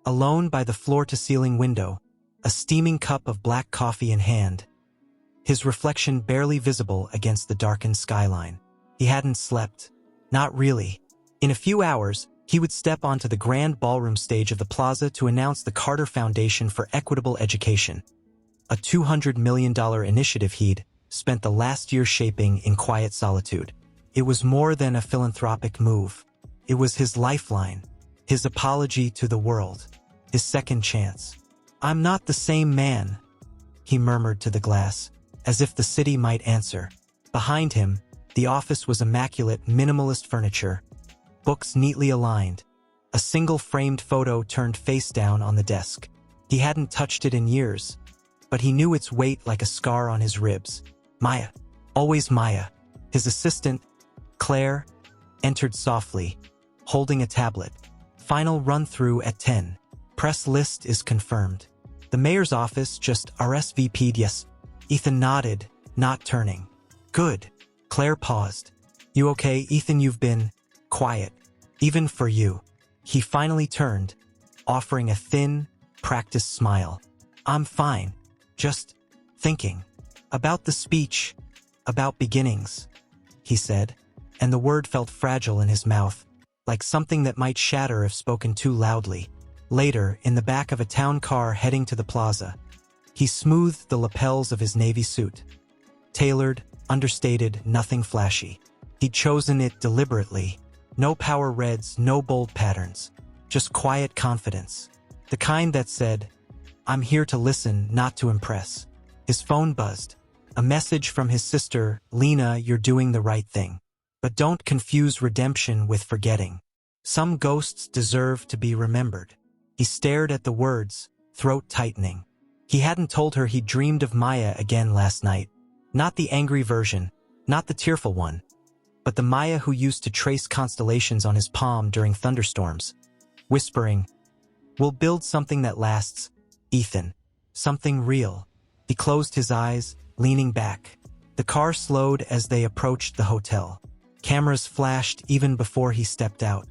alone by the floor-to-ceiling window, a steaming cup of black coffee in hand, his reflection barely visible against the darkened skyline. He hadn't slept. Not really. In a few hours, he would step onto the grand ballroom stage of the plaza to announce the Carter Foundation for Equitable Education, a $200 million initiative he'd spent the last year shaping in quiet solitude. It was more than a philanthropic move. It was his lifeline, his apology to the world, his second chance. "I'm not the same man," he murmured to the glass, as if the city might answer. Behind him, the office was immaculate, minimalist furniture, books neatly aligned, a single framed photo turned face down on the desk. He hadn't touched it in years, but he knew its weight like a scar on his ribs. Maya, always Maya. His assistant, Claire, entered softly, holding a tablet. "Final run-through at 10. Press list is confirmed." The mayor's office just RSVP'd yes. Ethan nodded, not turning. "Good." Claire paused. "You okay, Ethan? You've been quiet. Even for you." He finally turned, offering a thin, practiced smile. "I'm fine. Just thinking. About the speech. About beginnings," he said, and the word felt fragile in his mouth, like something that might shatter if spoken too loudly. Later, in the back of a town car heading to the plaza, he smoothed the lapels of his navy suit. Tailored, understated, nothing flashy. He'd chosen it deliberately. No power reds, no bold patterns. Just quiet confidence. The kind that said, "I'm here to listen, not to impress." His phone buzzed. A message from his sister, "Lena, you're doing the right thing. But don't confuse redemption with forgetting. Some ghosts deserve to be remembered." He stared at the words, throat tightening. He hadn't told her he dreamed of Maya again last night. Not the angry version, not the tearful one, but the Maya who used to trace constellations on his palm during thunderstorms, whispering, "We'll build something that lasts, Ethan. Something real." He closed his eyes, leaning back. The car slowed as they approached the hotel. Cameras flashed even before he stepped out.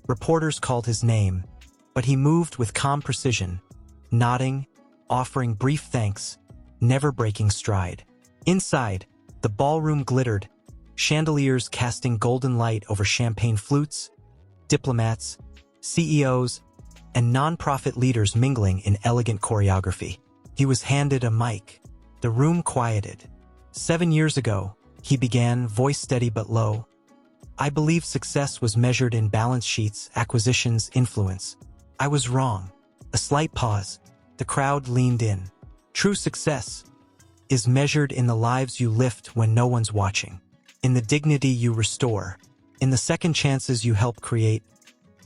Reporters called his name, but he moved with calm precision, nodding, offering brief thanks, never breaking stride. Inside, the ballroom glittered, chandeliers casting golden light over champagne flutes, diplomats, CEOs, and non-profit leaders mingling in elegant choreography. He was handed a mic. The room quieted. 7 years ago, he began, voice steady but low. "I believe success was measured in balance sheets, acquisitions, influence. I was wrong." A slight pause. The crowd leaned in. "True success is measured in the lives you lift when no one's watching, in the dignity you restore, in the second chances you help create,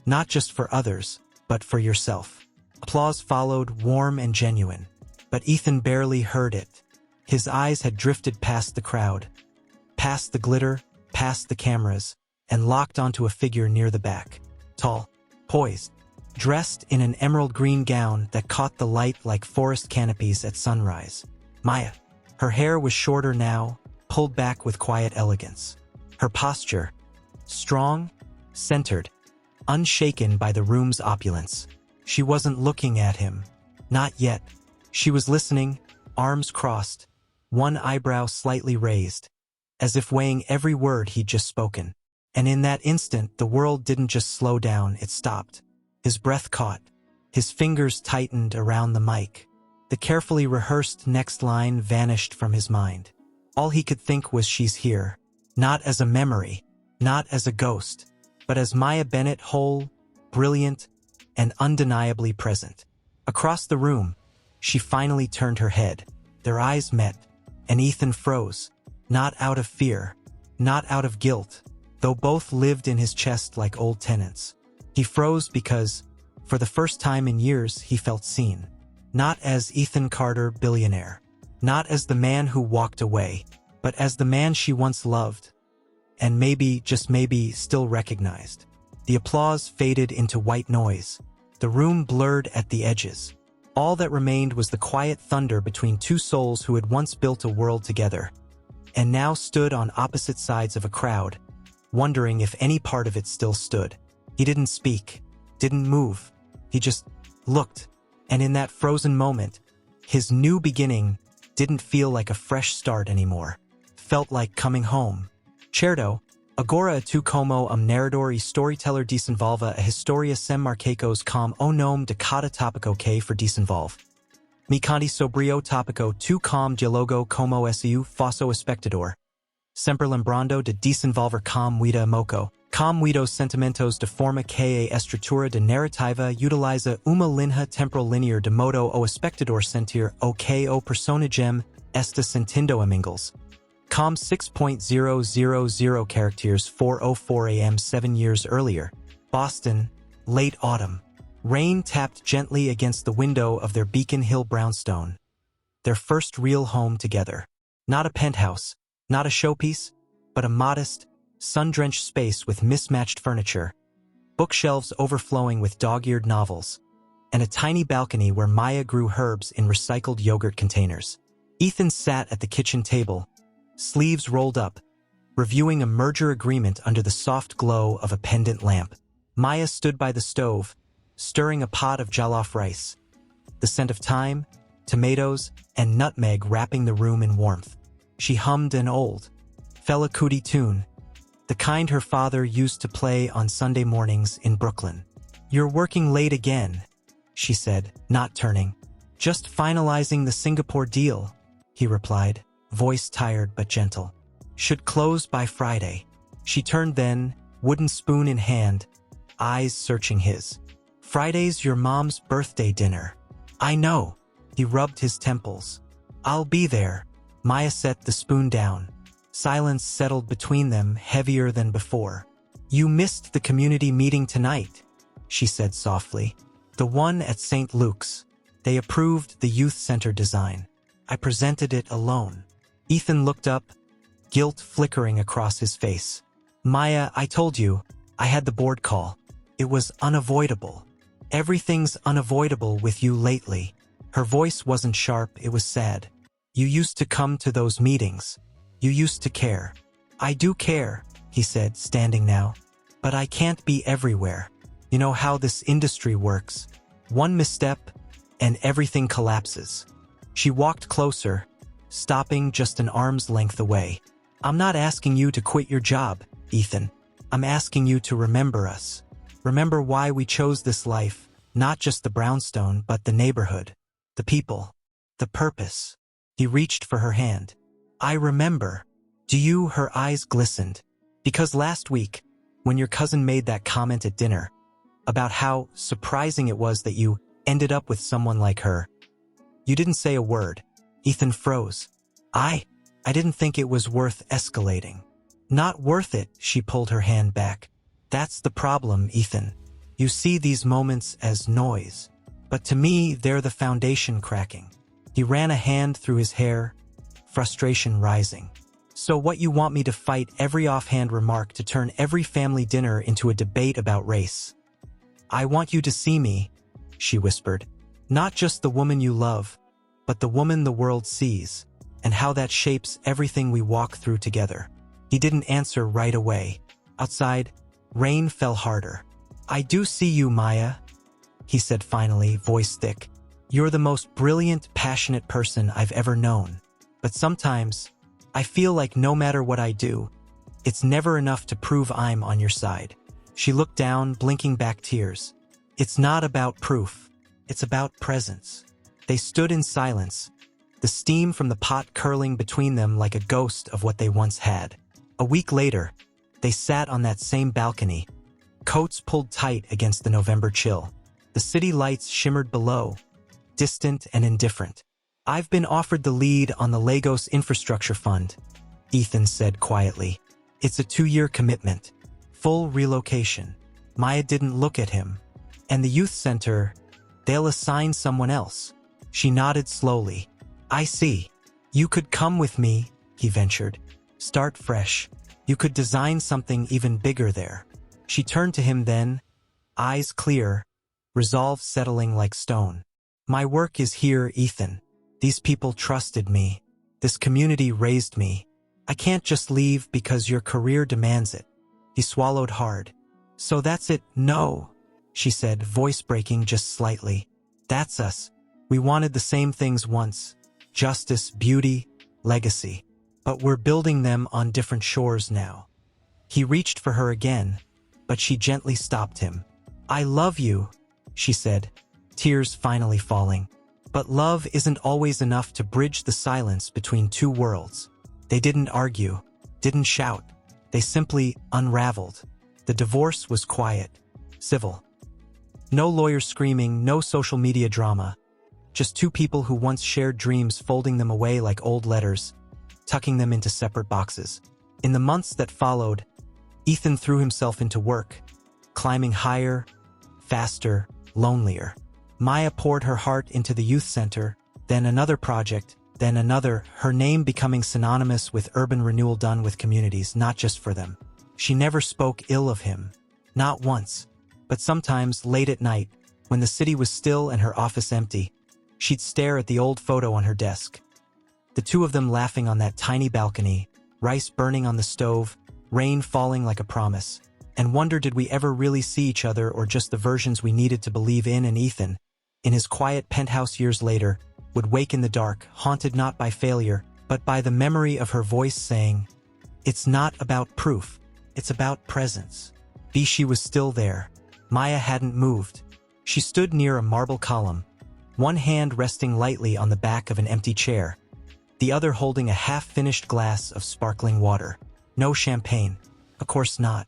not just for others, but for yourself." Applause followed, warm and genuine, but Ethan barely heard it. His eyes had drifted past the crowd, past the glitter, past the cameras, and locked onto a figure near the back. Tall, poised, dressed in an emerald green gown that caught the light like forest canopies at sunrise. Maya. Her hair was shorter now, pulled back with quiet elegance. Her posture, strong, centered, unshaken by the room's opulence. She wasn't looking at him. Not yet. She was listening, arms crossed, one eyebrow slightly raised, as if weighing every word he'd just spoken. And in that instant, the world didn't just slow down, it stopped. His breath caught. His fingers tightened around the mic. The carefully rehearsed next line vanished from his mind. All he could think was, she's here. Not as a memory, not as a ghost, but as Maya Bennett, whole, brilliant, and undeniably present. Across the room, she finally turned her head. Their eyes met, and Ethan froze. Not out of fear, not out of guilt, though both lived in his chest like old tenants. He froze because, for the first time in years, he felt seen. Not as Ethan Carter, billionaire. Not as the man who walked away, but as the man she once loved, and maybe, just maybe, still recognized. The applause faded into white noise. The room blurred at the edges. All that remained was the quiet thunder between two souls who had once built a world together, and now stood on opposite sides of a crowd, wondering if any part of it still stood. He didn't speak, didn't move. He just looked, and in that frozen moment, his new beginning didn't feel like a fresh start anymore. Felt like coming home. Certo, agora tu como narrador e storyteller desenvolva a historia sem marcacos com o nome de cada topico que for desenvolve. Mi conti sobrio topico tu com dialogo como su fosso espectador. Sempre lembrando de desenvolver com muita moco. Com muitos sentimentos de forma que a estrutura de narrativa utiliza uma linha temporal linear de modo o espectador sentir o que o personagem está sentindo amigos. Com 6.000 characters 4:04 a.m. 7 years earlier. Boston, late autumn. Rain tapped gently against the window of their Beacon Hill brownstone. Their first real home together. Not a penthouse, not a showpiece, but a modest, sun-drenched space with mismatched furniture, bookshelves overflowing with dog-eared novels, and a tiny balcony where Maya grew herbs in recycled yogurt containers. Ethan sat at the kitchen table, sleeves rolled up, reviewing a merger agreement under the soft glow of a pendant lamp. Maya stood by the stove, stirring a pot of jollof rice, the scent of thyme, tomatoes, and nutmeg wrapping the room in warmth. She hummed an old, Fela Kuti tune, the kind her father used to play on Sunday mornings in Brooklyn. "You're working late again," she said, not turning. "Just finalizing the Singapore deal," he replied, voice tired but gentle. "Should close by Friday." She turned then, wooden spoon in hand, eyes searching his. "Friday's your mom's birthday dinner." "I know." He rubbed his temples. "I'll be there." Maya set the spoon down. Silence settled between them, heavier than before. "You missed the community meeting tonight," she said softly. "The one at St. Luke's. They approved the youth center design. I presented it alone." Ethan looked up, guilt flickering across his face. "Maya, I told you, I had the board call. It was unavoidable. Everything's unavoidable with you lately." Her voice wasn't sharp, it was sad. "You used to come to those meetings. You used to care." "I do care," he said, standing now. "But I can't be everywhere. You know how this industry works. One misstep, and everything collapses." She walked closer, stopping just an arm's length away. "I'm not asking you to quit your job, Ethan. I'm asking you to remember us. Remember why we chose this life, not just the brownstone, but the neighborhood, the people, the purpose." He reached for her hand. "I remember." "Do you?" Her eyes glistened. "Because last week, when your cousin made that comment at dinner, about how surprising it was that you ended up with someone like her, you didn't say a word." Ethan froze. I didn't think it was worth escalating." "Not worth it," she pulled her hand back. "That's the problem, Ethan. You see these moments as noise. But to me, they're the foundation cracking." He ran a hand through his hair, frustration rising. "So what, you want me to fight every offhand remark, to turn every family dinner into a debate about race?" "I want you to see me," she whispered. "Not just the woman you love, but the woman the world sees, and how that shapes everything we walk through together." He didn't answer right away. Outside, rain fell harder. "I do see you, Maya," he said finally, voice thick. "You're the most brilliant, passionate person I've ever known. But sometimes, I feel like no matter what I do, it's never enough to prove I'm on your side." She looked down, blinking back tears. "It's not about proof. It's about presence." They stood in silence, the steam from the pot curling between them like a ghost of what they once had. A week later, they sat on that same balcony, coats pulled tight against the November chill. The city lights shimmered below, distant and indifferent. "I've been offered the lead on the Lagos Infrastructure Fund," Ethan said quietly. "It's a 2-year commitment. Full relocation." Maya didn't look at him. "And the youth center, they'll assign someone else." She nodded slowly. "I see. You could come with me," he ventured. "Start fresh. You could design something even bigger there." She turned to him then, eyes clear, resolve settling like stone. "My work is here, Ethan. These people trusted me. This community raised me. I can't just leave because your career demands it." He swallowed hard. "So that's it?" "No," she said, voice breaking just slightly. That's us. We wanted the same things once. Justice, beauty, legacy. But we're building them on different shores now. He reached for her again, but she gently stopped him. I love you, she said, tears finally falling. But love isn't always enough to bridge the silence between two worlds. They didn't argue, didn't shout. They simply unraveled. The divorce was quiet, civil. No lawyers screaming, no social media drama. Just two people who once shared dreams folding them away like old letters, tucking them into separate boxes. In the months that followed, Ethan threw himself into work, climbing higher, faster, lonelier. Maya poured her heart into the youth center, then another project, then another, her name becoming synonymous with urban renewal done with communities, not just for them. She never spoke ill of him, not once. But sometimes, late at night, when the city was still and her office empty, she'd stare at the old photo on her desk. The two of them laughing on that tiny balcony, rice burning on the stove, rain falling like a promise, and wonder did we ever really see each other or just the versions we needed to believe in. And Ethan, in his quiet penthouse years later, would wake in the dark, haunted not by failure, but by the memory of her voice saying, "It's not about proof, it's about presence." She was still there. Maya hadn't moved. She stood near a marble column, one hand resting lightly on the back of an empty chair, the other holding a half-finished glass of sparkling water. No champagne. Of course not.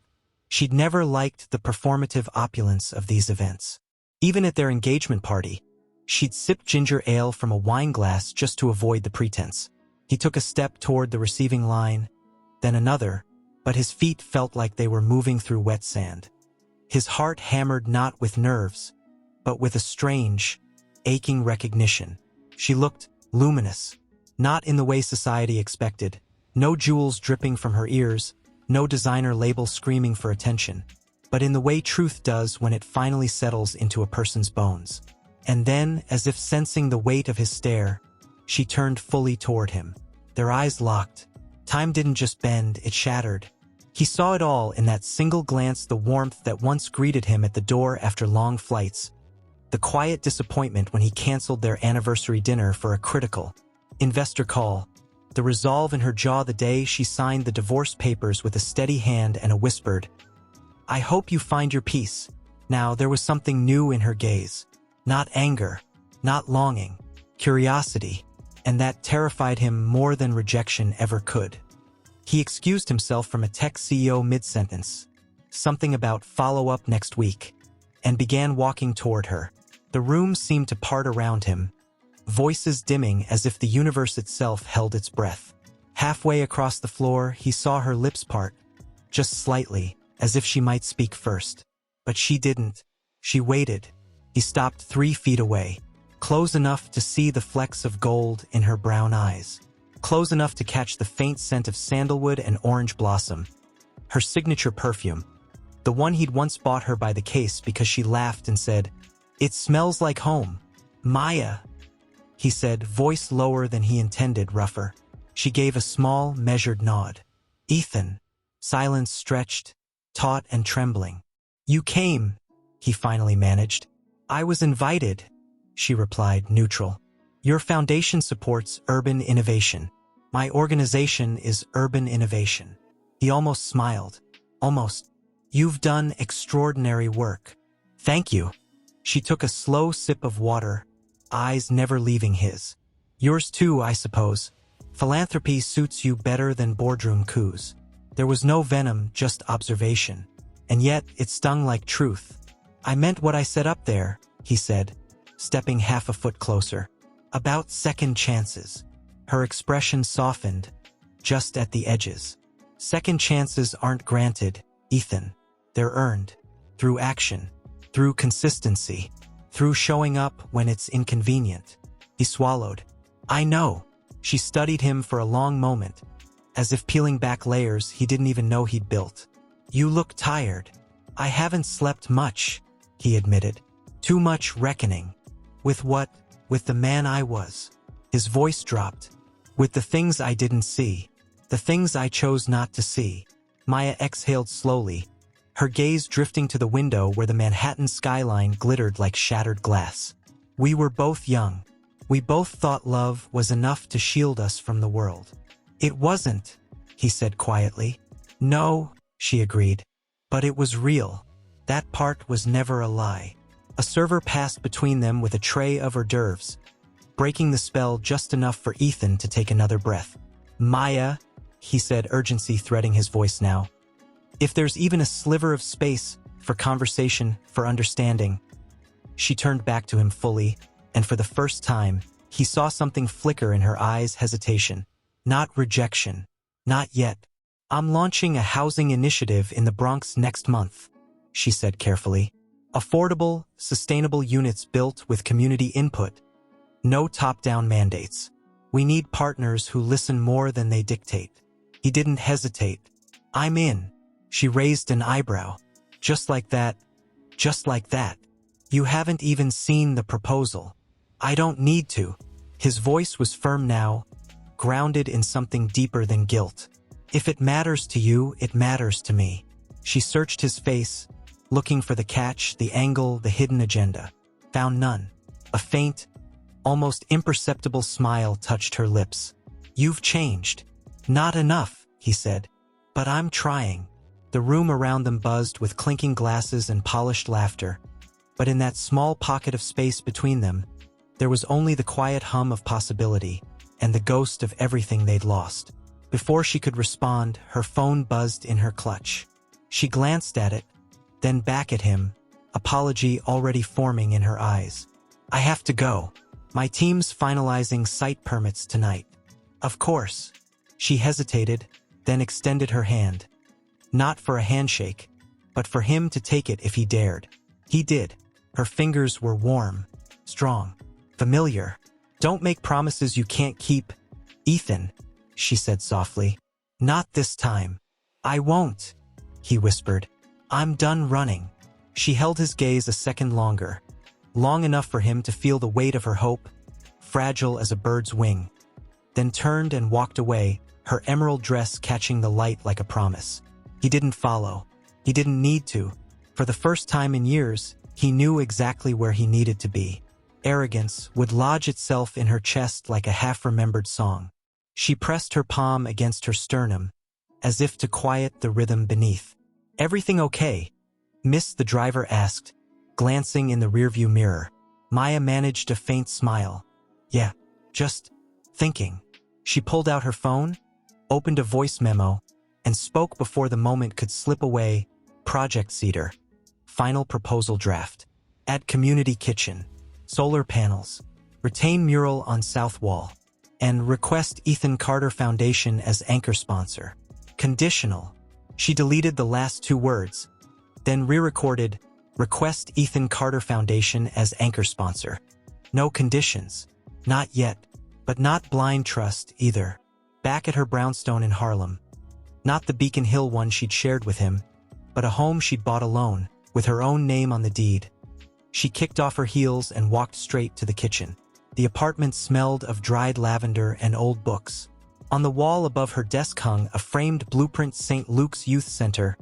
She'd never liked the performative opulence of these events. Even at their engagement party, she'd sip ginger ale from a wine glass just to avoid the pretense. He took a step toward the receiving line, then another, but his feet felt like they were moving through wet sand. His heart hammered not with nerves, but with a strange, aching recognition. She looked luminous, not in the way society expected. No jewels dripping from her ears, no designer label screaming for attention, but in the way truth does when it finally settles into a person's bones. And then, as if sensing the weight of his stare, she turned fully toward him. Their eyes locked. Time didn't just bend, it shattered. He saw it all in that single glance, the warmth that once greeted him at the door after long flights, the quiet disappointment when he canceled their anniversary dinner for a critical investor call, the resolve in her jaw the day she signed the divorce papers with a steady hand and a whispered, "I hope you find your peace." Now there was something new in her gaze. Not anger, not longing, curiosity, and that terrified him more than rejection ever could. He excused himself from a tech CEO mid-sentence, something about follow-up next week, and began walking toward her. The room seemed to part around him, voices dimming as if the universe itself held its breath. Halfway across the floor, he saw her lips part, just slightly, as if she might speak first. But she didn't. She waited. He stopped 3 feet away, close enough to see the flecks of gold in her brown eyes, close enough to catch the faint scent of sandalwood and orange blossom, her signature perfume, the one he'd once bought her by the case because she laughed and said, "It smells like home." "Maya," he said, voice lower than he intended, rougher. She gave a small, measured nod. "Ethan." Silence stretched, taut and trembling. "You came," he finally managed. "I was invited," she replied, neutral. "Your foundation supports urban innovation. My organization is Urban Innovation." He almost smiled. Almost. "You've done extraordinary work." "Thank you." She took a slow sip of water, eyes never leaving his. "Yours too, I suppose. Philanthropy suits you better than boardroom coups." There was no venom, just observation. And yet, it stung like truth. "I meant what I said up there," he said, stepping half a foot closer. "About second chances." Her expression softened, just at the edges. "Second chances aren't granted, Ethan. They're earned. Through action. Through consistency. Through showing up when it's inconvenient." He swallowed. "I know." She studied him for a long moment, as if peeling back layers he didn't even know he'd built. "You look tired." "I haven't slept much," he admitted. "Too much reckoning." "With what?" "With the man I was." His voice dropped. "With the things I didn't see. The things I chose not to see." Maya exhaled slowly, her gaze drifting to the window where the Manhattan skyline glittered like shattered glass. We were both young. We both thought love was enough to shield us from the world. It wasn't, he said quietly. No, she agreed. But it was real. That part was never a lie. A server passed between them with a tray of hors d'oeuvres, breaking the spell just enough for Ethan to take another breath. Maya, he said, urgency threading his voice now. If there's even a sliver of space for conversation, for understanding. She turned back to him fully, and for the first time, he saw something flicker in her eyes: hesitation. Not rejection. Not yet. I'm launching a housing initiative in the Bronx next month, she said carefully. Affordable, sustainable units built with community input. No top-down mandates. We need partners who listen more than they dictate. He didn't hesitate. I'm in. She raised an eyebrow. Just like that. Just like that. You haven't even seen the proposal. I don't need to. His voice was firm now, grounded in something deeper than guilt. If it matters to you, it matters to me. She searched his face, looking for the catch, the angle, the hidden agenda. Found none. A faint, almost imperceptible smile touched her lips. You've changed. Not enough, he said. But I'm trying. The room around them buzzed with clinking glasses and polished laughter. But in that small pocket of space between them, there was only the quiet hum of possibility and the ghost of everything they'd lost. Before she could respond, her phone buzzed in her clutch. She glanced at it, then back at him, apology already forming in her eyes. I have to go. My team's finalizing site permits tonight. Of course. She hesitated, then extended her hand. Not for a handshake, but for him to take it if he dared. He did. Her fingers were warm, strong, familiar. Don't make promises you can't keep, Ethan, she said softly. Not this time. I won't, he whispered. I'm done running. She held his gaze a second longer, long enough for him to feel the weight of her hope, fragile as a bird's wing, then turned and walked away, her emerald dress catching the light like a promise. He didn't follow. He didn't need to. For the first time in years, he knew exactly where he needed to be. Arrogance would lodge itself in her chest like a half-remembered song. She pressed her palm against her sternum, as if to quiet the rhythm beneath. Everything okay? Miss, the driver asked, glancing in the rearview mirror. Maya managed a faint smile. Yeah, just thinking. She pulled out her phone, opened a voice memo, and spoke before the moment could slip away. Project Cedar. Final proposal draft. Add community kitchen. Solar panels. Retain mural on south wall. And request Ethan Carter Foundation as anchor sponsor. Conditional. She deleted the last two words, then re-recorded, request Ethan Carter Foundation as anchor sponsor. No conditions. Not yet. But not blind trust either. Back at her brownstone in Harlem. Not the Beacon Hill one she'd shared with him, but a home she'd bought alone, with her own name on the deed. She kicked off her heels and walked straight to the kitchen. The apartment smelled of dried lavender and old books. On the wall above her desk hung a framed blueprint, St. Luke's Youth Center.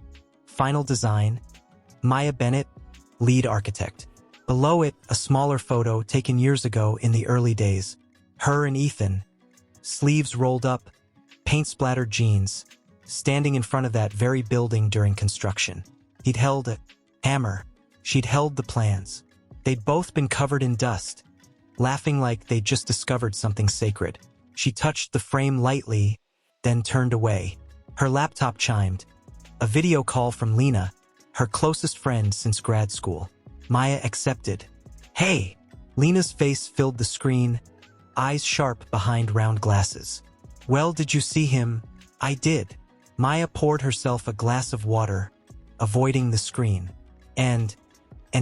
Final design, Maya Bennett, lead architect. Below it, a smaller photo taken years ago in the early days. Her and Ethan, sleeves rolled up, paint-splattered jeans, standing in front of that very building during construction. He'd held a hammer. She'd held the plans. They'd both been covered in dust, laughing like they'd just discovered something sacred. She touched the frame lightly, then turned away. Her laptop chimed. A video call from Lena, her closest friend since grad school. Maya accepted. Hey! Lena's face filled the screen, eyes sharp behind round glasses. Well, did you see him? I did. Maya poured herself a glass of water, avoiding the screen. And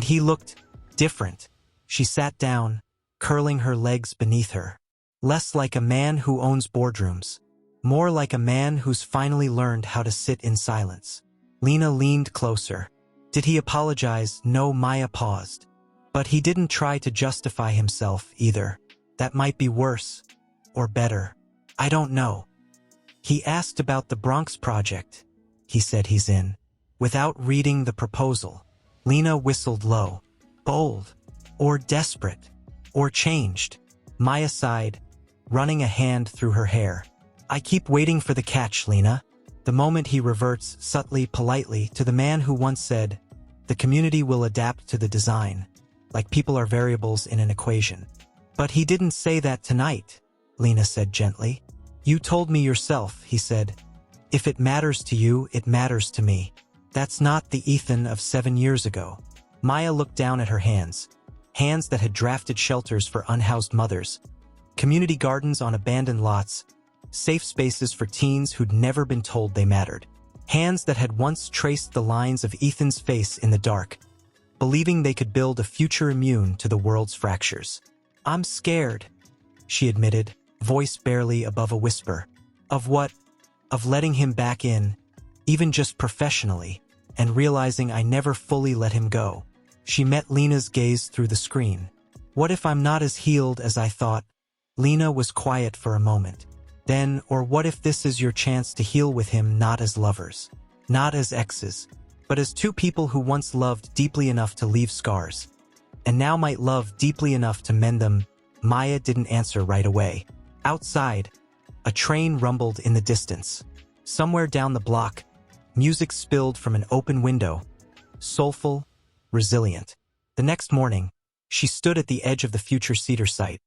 he looked different. She sat down, curling her legs beneath her. Less like a man who owns boardrooms, more like a man who's finally learned how to sit in silence. Lena leaned closer. Did he apologize? No, Maya paused. But he didn't try to justify himself either. That might be worse. Or better. I don't know. He asked about the Bronx project. He said he's in. Without reading the proposal. Lena whistled low. Bold. Or desperate. Or changed? Maya sighed, running a hand through her hair. I keep waiting for the catch, Lena. The moment he reverts subtly, politely, to the man who once said, the community will adapt to the design, like people are variables in an equation. But he didn't say that tonight, Lena said gently. You told me yourself, he said. If it matters to you, it matters to me. That's not the Ethan of 7 years ago. Maya looked down at her hands. Hands that had drafted shelters for unhoused mothers, community gardens on abandoned lots, safe spaces for teens who'd never been told they mattered. Hands that had once traced the lines of Ethan's face in the dark, believing they could build a future immune to the world's fractures. I'm scared, she admitted, voice barely above a whisper. Of what? Of letting him back in, even just professionally, and realizing I never fully let him go. She met Lena's gaze through the screen. What if I'm not as healed as I thought? Lena was quiet for a moment. Then, or what if this is your chance to heal with him, not as lovers, not as exes, but as two people who once loved deeply enough to leave scars, and now might love deeply enough to mend them? Maya didn't answer right away. Outside, a train rumbled in the distance. Somewhere down the block, music spilled from an open window, soulful, resilient. The next morning, she stood at the edge of the future Cedar site.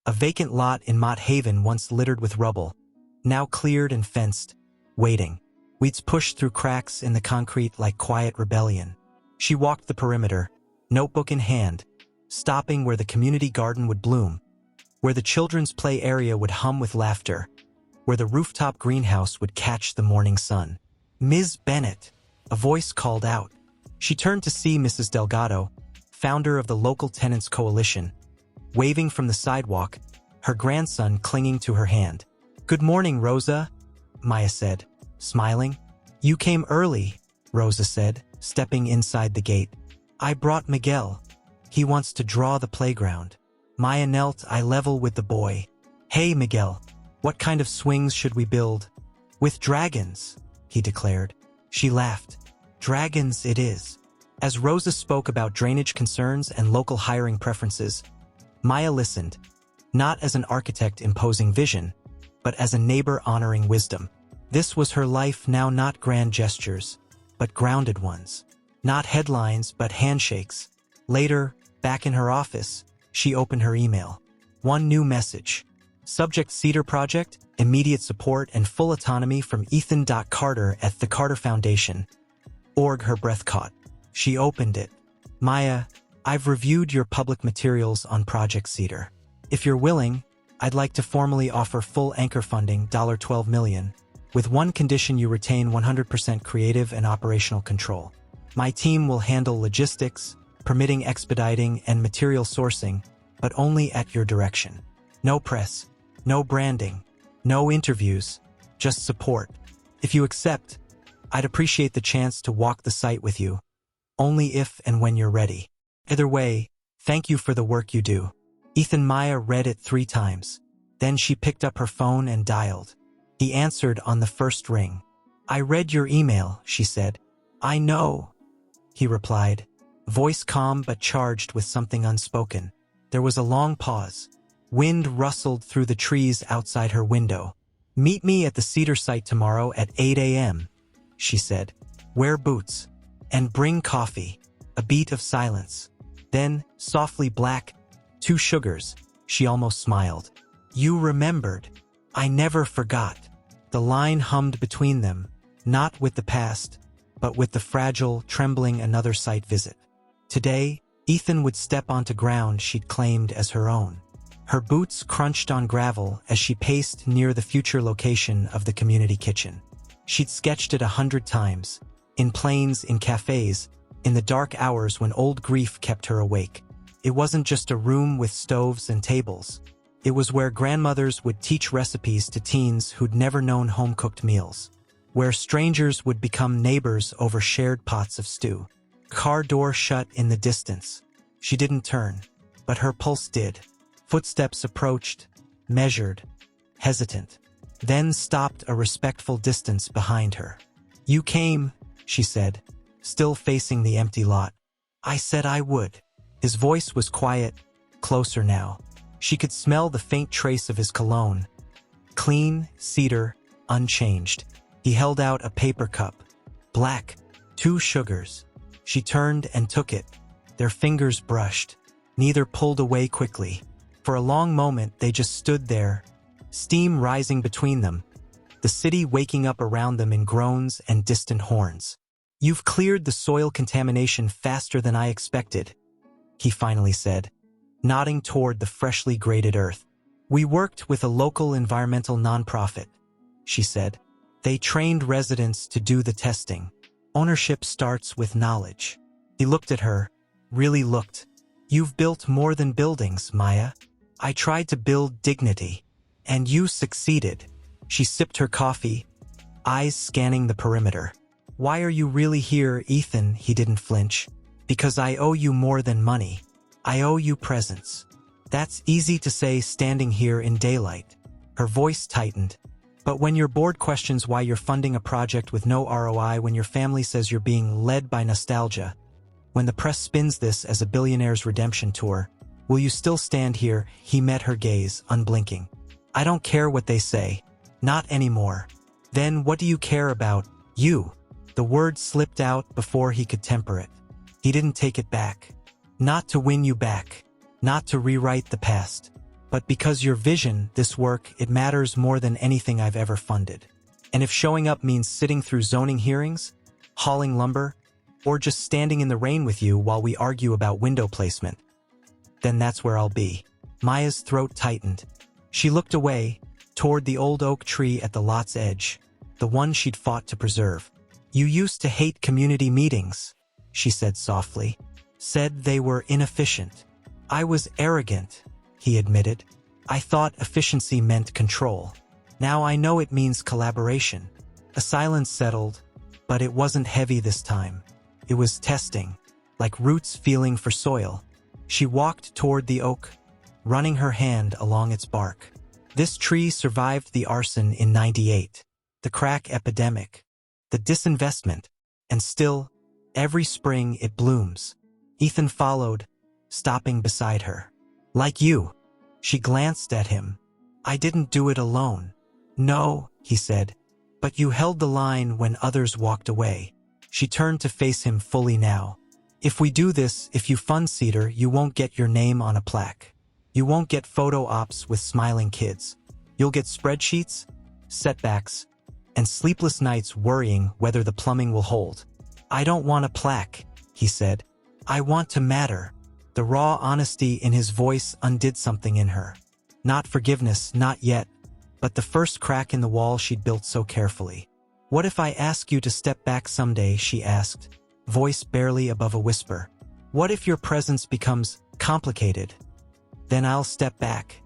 A vacant lot in Mott Haven once littered with rubble, now cleared and fenced, waiting. Weeds pushed through cracks in the concrete like quiet rebellion. She walked the perimeter, notebook in hand, stopping where the community garden would bloom, where the children's play area would hum with laughter, where the rooftop greenhouse would catch the morning sun. Ms. Bennett, a voice called out. She turned to see Mrs. Delgado, founder of the local tenants coalition, waving from the sidewalk, her grandson clinging to her hand. Good morning, Rosa, Maya said, smiling. You came early, Rosa said, stepping inside the gate. I brought Miguel. He wants to draw the playground. Maya knelt eye level with the boy. Hey, Miguel, what kind of swings should we build? With dragons, he declared. She laughed. Dragons it is. As Rosa spoke about drainage concerns and local hiring preferences, Maya listened, not as an architect imposing vision, but as a neighbor honoring wisdom. This was her life now, not grand gestures, but grounded ones. Not headlines, but handshakes. Later, back in her office, she opened her email. One new message. Subject: Cedar Project, immediate support and full autonomy from Ethan Carter at the Carter Foundation. Org. Her breath caught. She opened it. Maya, I've reviewed your public materials on Project Cedar. If you're willing, I'd like to formally offer full anchor funding, $12 million, with one condition: you retain 100% creative and operational control. My team will handle logistics, permitting, expediting, and material sourcing, but only at your direction. No press, no branding, no interviews, just support. If you accept, I'd appreciate the chance to walk the site with you, only if and when you're ready. Either way, thank you for the work you do. Ethan. Maya read it 3 times. Then she picked up her phone and dialed. He answered on the first ring. I read your email, she said. I know, he replied, voice calm but charged with something unspoken. There was a long pause. Wind rustled through the trees outside her window. Meet me at the Cedar site tomorrow at 8 a.m., she said. Wear boots. And bring coffee. A beat of silence. Then, softly, black, 2 sugars. She almost smiled. You remembered. I never forgot. The line hummed between them, not with the past, but with the fragile, trembling another site visit. Today, Ethan would step onto ground she'd claimed as her own. Her boots crunched on gravel as she paced near the future location of the community kitchen. She'd sketched it 100 times, in planes, in cafes, in the dark hours when old grief kept her awake. It wasn't just a room with stoves and tables. It was where grandmothers would teach recipes to teens who'd never known home-cooked meals, where strangers would become neighbors over shared pots of stew. Car door shut in the distance. She didn't turn, but her pulse did. Footsteps approached, measured, hesitant, then stopped a respectful distance behind her. You came, she said, still facing the empty lot. I said I would. His voice was quiet, closer now. She could smell the faint trace of his cologne. Clean, cedar, unchanged. He held out a paper cup. Black, 2 sugars. She turned and took it. Their fingers brushed. Neither pulled away quickly. For a long moment they just stood there, steam rising between them, the city waking up around them in groans and distant horns. "You've cleared the soil contamination faster than I expected," he finally said, nodding toward the freshly graded earth. "We worked with a local environmental nonprofit," she said. "They trained residents to do the testing. Ownership starts with knowledge." He looked at her, really looked. "You've built more than buildings, Maya. I tried to build dignity, and you succeeded." She sipped her coffee, eyes scanning the perimeter. "Why are you really here, Ethan?" He didn't flinch. "Because I owe you more than money. I owe you presence." "That's easy to say standing here in daylight." Her voice tightened. "But when your board questions why you're funding a project with no ROI, when your family says you're being led by nostalgia, when the press spins this as a billionaire's redemption tour, will you still stand here?" He met her gaze, unblinking. "I don't care what they say. Not anymore." "Then what do you care about? You." The word slipped out before he could temper it. He didn't take it back. "Not to win you back. Not to rewrite the past. But because your vision, this work, it matters more than anything I've ever funded. And if showing up means sitting through zoning hearings, hauling lumber, or just standing in the rain with you while we argue about window placement, then that's where I'll be." Maya's throat tightened. She looked away, toward the old oak tree at the lot's edge, the one she'd fought to preserve. "You used to hate community meetings," she said softly. "Said they were inefficient." "I was arrogant," he admitted. "I thought efficiency meant control. Now I know it means collaboration." A silence settled, but it wasn't heavy this time. It was testing, like roots feeling for soil. She walked toward the oak, running her hand along its bark. This tree survived the arson in '98, the crack epidemic, the disinvestment, and still, every spring it blooms. Ethan followed, stopping beside her. "Like you." She glanced at him. "I didn't do it alone." "No," he said, "but you held the line when others walked away." She turned to face him fully now. "If we do this, if you fund Cedar, you won't get your name on a plaque. You won't get photo ops with smiling kids. You'll get spreadsheets, setbacks, and sleepless nights worrying whether the plumbing will hold." "I don't want a plaque," he said. "I want to matter." The raw honesty in his voice undid something in her. Not forgiveness, not yet, but the first crack in the wall she'd built so carefully. "What if I ask you to step back someday?" she asked, voice barely above a whisper. "What if your presence becomes complicated?" "Then I'll step back,"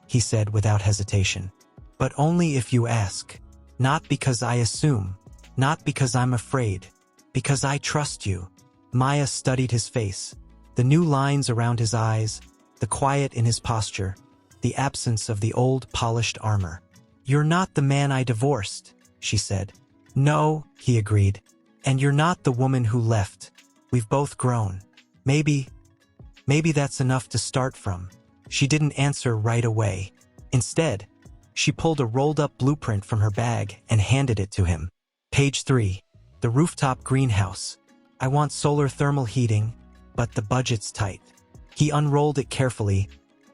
he said without hesitation. "But only if you ask. Not because I assume. Not because I'm afraid. Because I trust you." Maya studied his face. The new lines around his eyes, the quiet in his posture, the absence of the old polished armor. "You're not the man I divorced," she said. "No," he agreed. "And you're not the woman who left. We've both grown. Maybe that's enough to start from." She didn't answer right away. Instead, she pulled a rolled-up blueprint from her bag and handed it to him. Page 3. The rooftop greenhouse. "I want solar thermal heating, but the budget's tight." He unrolled it carefully,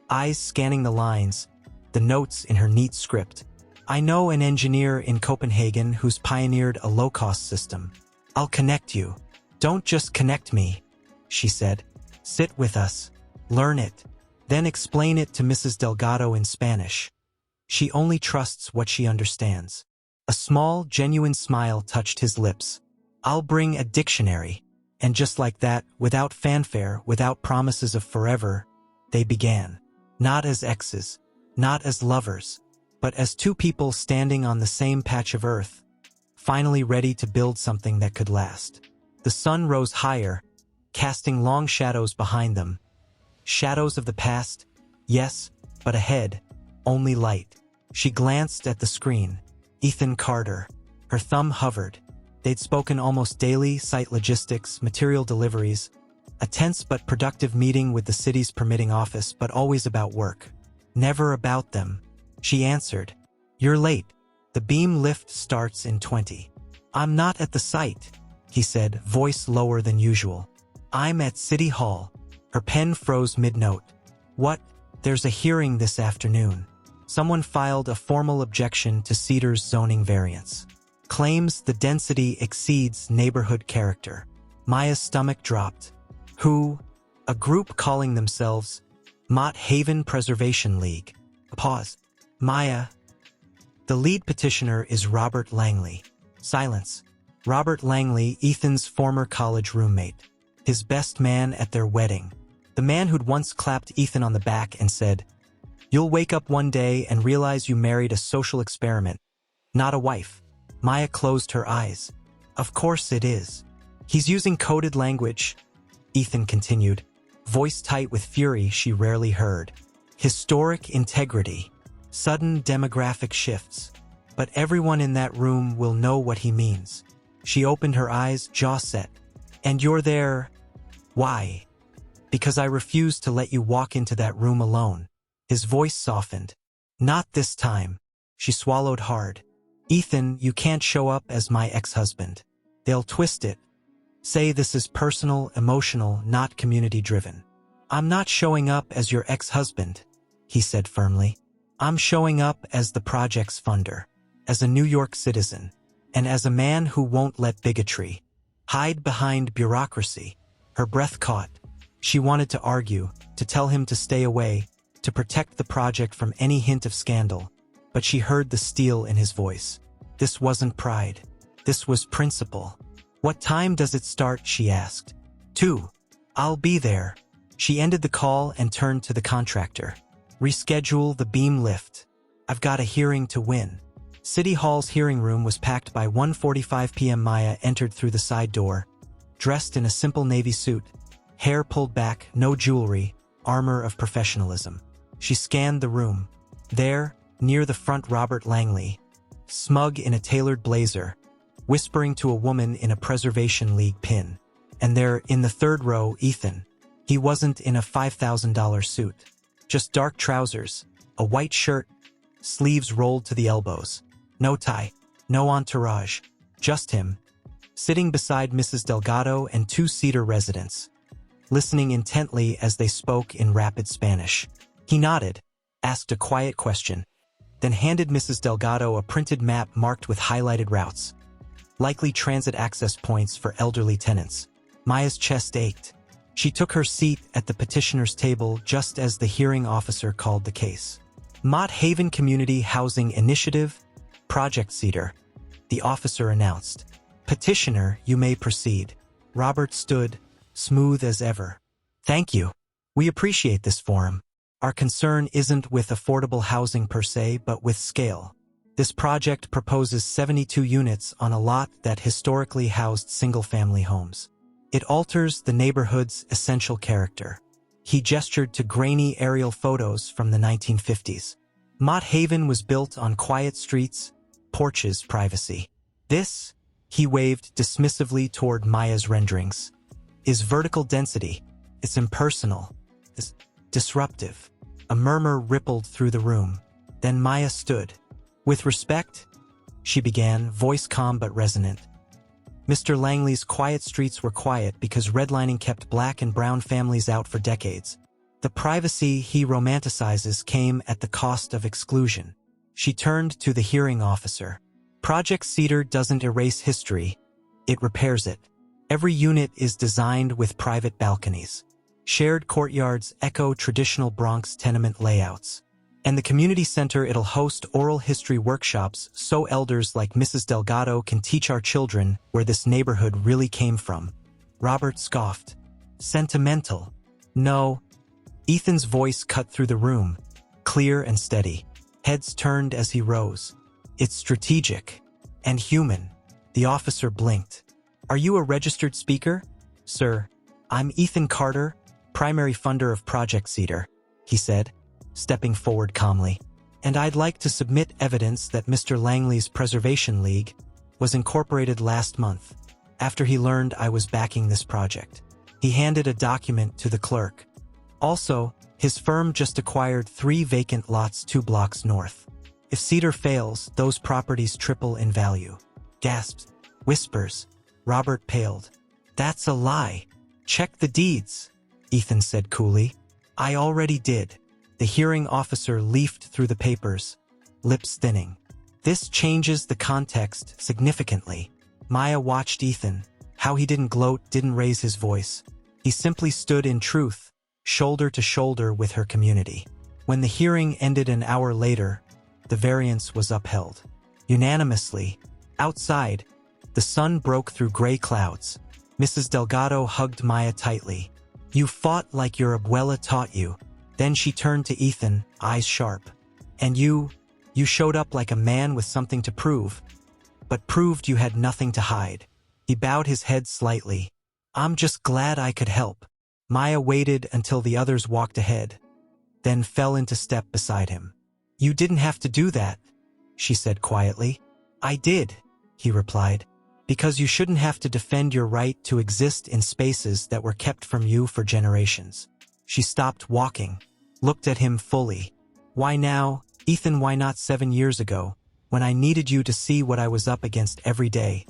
eyes scanning the lines, the notes in her neat script. "I know an engineer in Copenhagen who's pioneered a low-cost system. I'll connect you." "Don't just connect me," she said. "Sit with us. Learn it. Then explain it to Mrs. Delgado in Spanish. She only trusts what she understands." A small, genuine smile touched his lips. "I'll bring a dictionary." And just like that, without fanfare, without promises of forever, they began. Not as exes, not as lovers, but as two people standing on the same patch of earth, finally ready to build something that could last. The sun rose higher, casting long shadows behind them. Shadows of the past, yes, but ahead, only light. She glanced at the screen. Ethan Carter. Her thumb hovered. They'd spoken almost daily, site logistics, material deliveries, A tense but productive meeting with the city's permitting office, but always about work. Never about them. She answered. You're late. The beam lift starts in 20. I'm not at the site, he said, voice lower than usual. I'm at City Hall. Her pen froze mid-note. What? There's a hearing this afternoon. Someone filed a formal objection to Cedar's zoning variance. Claims the density exceeds neighborhood character. Maya's stomach dropped. Who? A group calling themselves Mott Haven Preservation League. Pause. Maya. The lead petitioner is Robert Langley. Silence. Robert Langley, Ethan's former college roommate. His best man at their wedding. The man who'd once clapped Ethan on the back and said, "You'll wake up one day and realize you married a social experiment, not a wife." Maya closed her eyes. Of course it is. He's using coded language, Ethan continued, voice tight with fury she rarely heard. Historic integrity. Sudden demographic shifts. But everyone in that room will know what he means. She opened her eyes, jaw set. And you're there. Why? Because I refuse to let you walk into that room alone. His voice softened. Not this time. She swallowed hard. Ethan, you can't show up as my ex-husband. They'll twist it. Say this is personal, emotional, not community-driven. I'm not showing up as your ex-husband, he said firmly. I'm showing up as the project's funder, as a New York citizen, and as a man who won't let bigotry hide behind bureaucracy. Her breath caught. She wanted to argue, to tell him to stay away, to protect the project from any hint of scandal, but she heard the steel in his voice. This wasn't pride. This was principle. What time does it start? She asked. 2. I'll be there. She ended the call and turned to the contractor. Reschedule the beam lift. I've got a hearing to win. City Hall's hearing room was packed by 1:45 p.m. Maya entered through the side door, dressed in a simple navy suit, hair pulled back, no jewelry, armor of professionalism. She scanned the room. There, near the front, Robert Langley, smug in a tailored blazer, whispering to a woman in a Preservation League pin. And there, in the third row, Ethan. He wasn't in a $5,000 suit. Just dark trousers, a white shirt, sleeves rolled to the elbows. No tie, no entourage, just him, sitting beside Mrs. Delgado and 2 Cedar residents, listening intently as they spoke in rapid Spanish. He nodded, asked a quiet question, then handed Mrs. Delgado a printed map marked with highlighted routes, likely transit access points for elderly tenants. Maya's chest ached. She took her seat at the petitioner's table just as the hearing officer called the case. Mott Haven Community Housing Initiative, Project Cedar, the officer announced. Petitioner, you may proceed. Robert stood, smooth as ever. Thank you. We appreciate this forum. Our concern isn't with affordable housing per se, but with scale. This project proposes 72 units on a lot that historically housed single-family homes. It alters the neighborhood's essential character. He gestured to grainy aerial photos from the 1950s. Mott Haven was built on quiet streets, porches, privacy. This, he waved dismissively toward Maya's renderings, is vertical density. It's impersonal. It's disruptive. A murmur rippled through the room. Then Maya stood. With respect, she began, voice calm but resonant. Mr. Langley's quiet streets were quiet because redlining kept black and brown families out for decades. The privacy he romanticizes came at the cost of exclusion. She turned to the hearing officer. Project Cedar doesn't erase history, it repairs it. Every unit is designed with private balconies. Shared courtyards echo traditional Bronx tenement layouts. And the community center, it'll host oral history workshops so elders like Mrs. Delgado can teach our children where this neighborhood really came from. Robert scoffed. Sentimental. No. Ethan's voice cut through the room, clear and steady. Heads turned as he rose. It's strategic. And human. The officer blinked. Are you a registered speaker? Sir, I'm Ethan Carter, primary funder of Project Cedar, he said, stepping forward calmly. And I'd like to submit evidence that Mr. Langley's Preservation League was incorporated last month, after he learned I was backing this project. He handed a document to the clerk. Also, his firm just acquired 3 vacant lots 2 blocks north. If Cedar fails, those properties triple in value. Gasps. Whispers. Robert paled. That's a lie. Check the deeds, Ethan said coolly. I already did. The hearing officer leafed through the papers, lips thinning. This changes the context significantly. Maya watched Ethan. How he didn't gloat, didn't raise his voice. He simply stood in truth, shoulder to shoulder with her community. When the hearing ended an hour later, the variance was upheld. Unanimously. Outside, the sun broke through gray clouds. Mrs. Delgado hugged Maya tightly. You fought like your abuela taught you. Then she turned to Ethan, eyes sharp. And you showed up like a man with something to prove, but proved you had nothing to hide. He bowed his head slightly. I'm just glad I could help. Maya waited until the others walked ahead, then fell into step beside him. You didn't have to do that, she said quietly. I did, he replied, because you shouldn't have to defend your right to exist in spaces that were kept from you for generations. She stopped walking, looked at him fully. Why now, Ethan, why not 7 years ago, when I needed you to see what I was up against every day?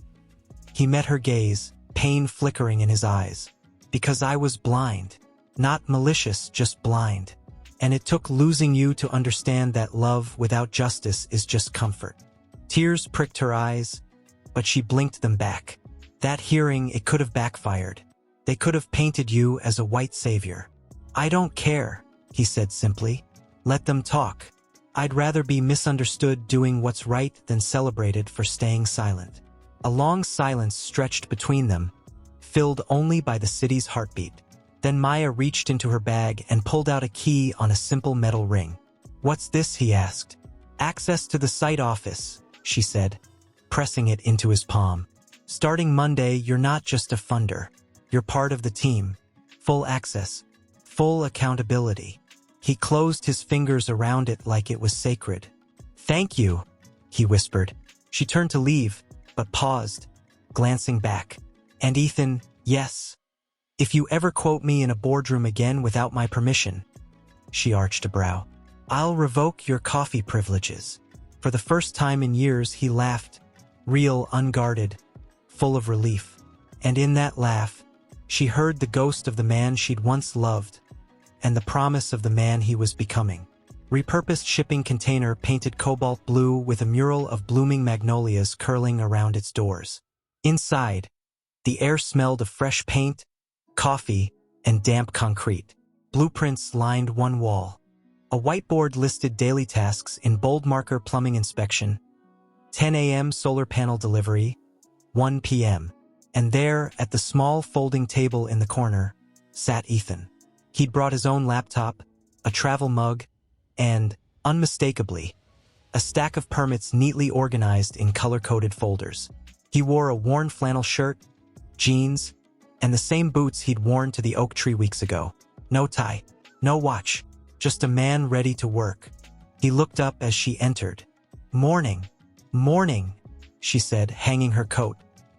He met her gaze, pain flickering in his eyes. Because I was blind. Not malicious, just blind. And it took losing you to understand that love without justice is just comfort. Tears pricked her eyes, but she blinked them back. That hearing, it could have backfired. They could have painted you as a white savior. I don't care, he said simply. Let them talk. I'd rather be misunderstood doing what's right than celebrated for staying silent. A long silence stretched between them, filled only by the city's heartbeat. Then Maya reached into her bag and pulled out a key on a simple metal ring. What's this? He asked. Access to the site office, she said, pressing it into his palm. Starting Monday, you're not just a funder. You're part of the team. Full access. Full accountability. He closed his fingers around it like it was sacred. Thank you, he whispered. She turned to leave, but paused, glancing back. And Ethan, yes. If you ever quote me in a boardroom again without my permission, she arched a brow, I'll revoke your coffee privileges. For the first time in years, he laughed, real, unguarded, full of relief. And in that laugh, she heard the ghost of the man she'd once loved, and the promise of the man he was becoming. Repurposed shipping container painted cobalt blue with a mural of blooming magnolias curling around its doors. Inside, the air smelled of fresh paint, coffee, and damp concrete. Blueprints lined one wall. A whiteboard listed daily tasks in bold marker: plumbing inspection, 10 a.m. solar panel delivery, 1 p.m. And there, at the small folding table in the corner, sat Ethan. He'd brought his own laptop, a travel mug, and, unmistakably, a stack of permits neatly organized in color-coded folders. He wore a worn flannel shirt, jeans, and the same boots he'd worn to the oak tree weeks ago. No tie, no watch, just a man ready to work. He looked up as she entered. Morning, she said, hanging her coat.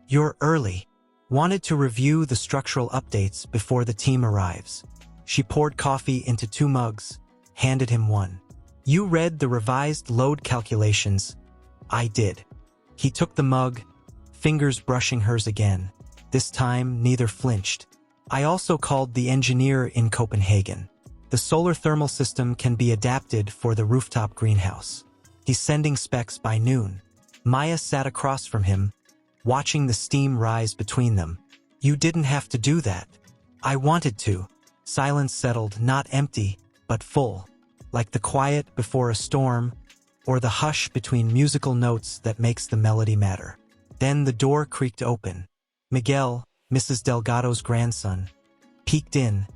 You're early. Wanted to review the structural updates before the team arrives. She poured coffee into 2 mugs, handed him one. You read the revised load calculations? I did. He took the mug, fingers brushing hers again. This time, neither flinched. I also called the engineer in Copenhagen. The solar thermal system can be adapted for the rooftop greenhouse. He's sending specs by noon. Maya sat across from him, watching the steam rise between them. You didn't have to do that. I wanted to. Silence settled, not empty, but full, like the quiet before a storm, or the hush between musical notes that makes the melody matter. Then the door creaked open. Miguel, Mrs. Delgado's grandson, peeked in,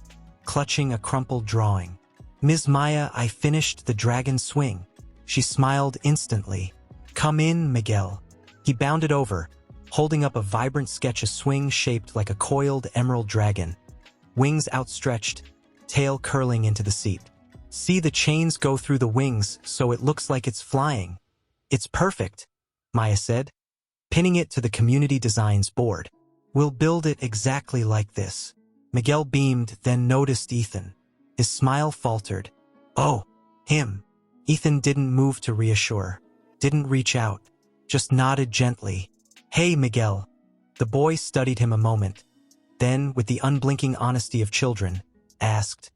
clutching a crumpled drawing. Ms. Maya, I finished the dragon swing. She smiled instantly. Come in, Miguel. He bounded over, holding up a vibrant sketch, a swing shaped like a coiled emerald dragon, wings outstretched, tail curling into the seat. See the chains go through the wings so it looks like it's flying. It's perfect, Maya said, pinning it to the community designs board. We'll build it exactly like this. Miguel beamed, then noticed Ethan. His smile faltered. Oh, him. Ethan didn't move to reassure, didn't reach out, just nodded gently. Hey, Miguel. The boy studied him a moment, then, with the unblinking honesty of children, asked,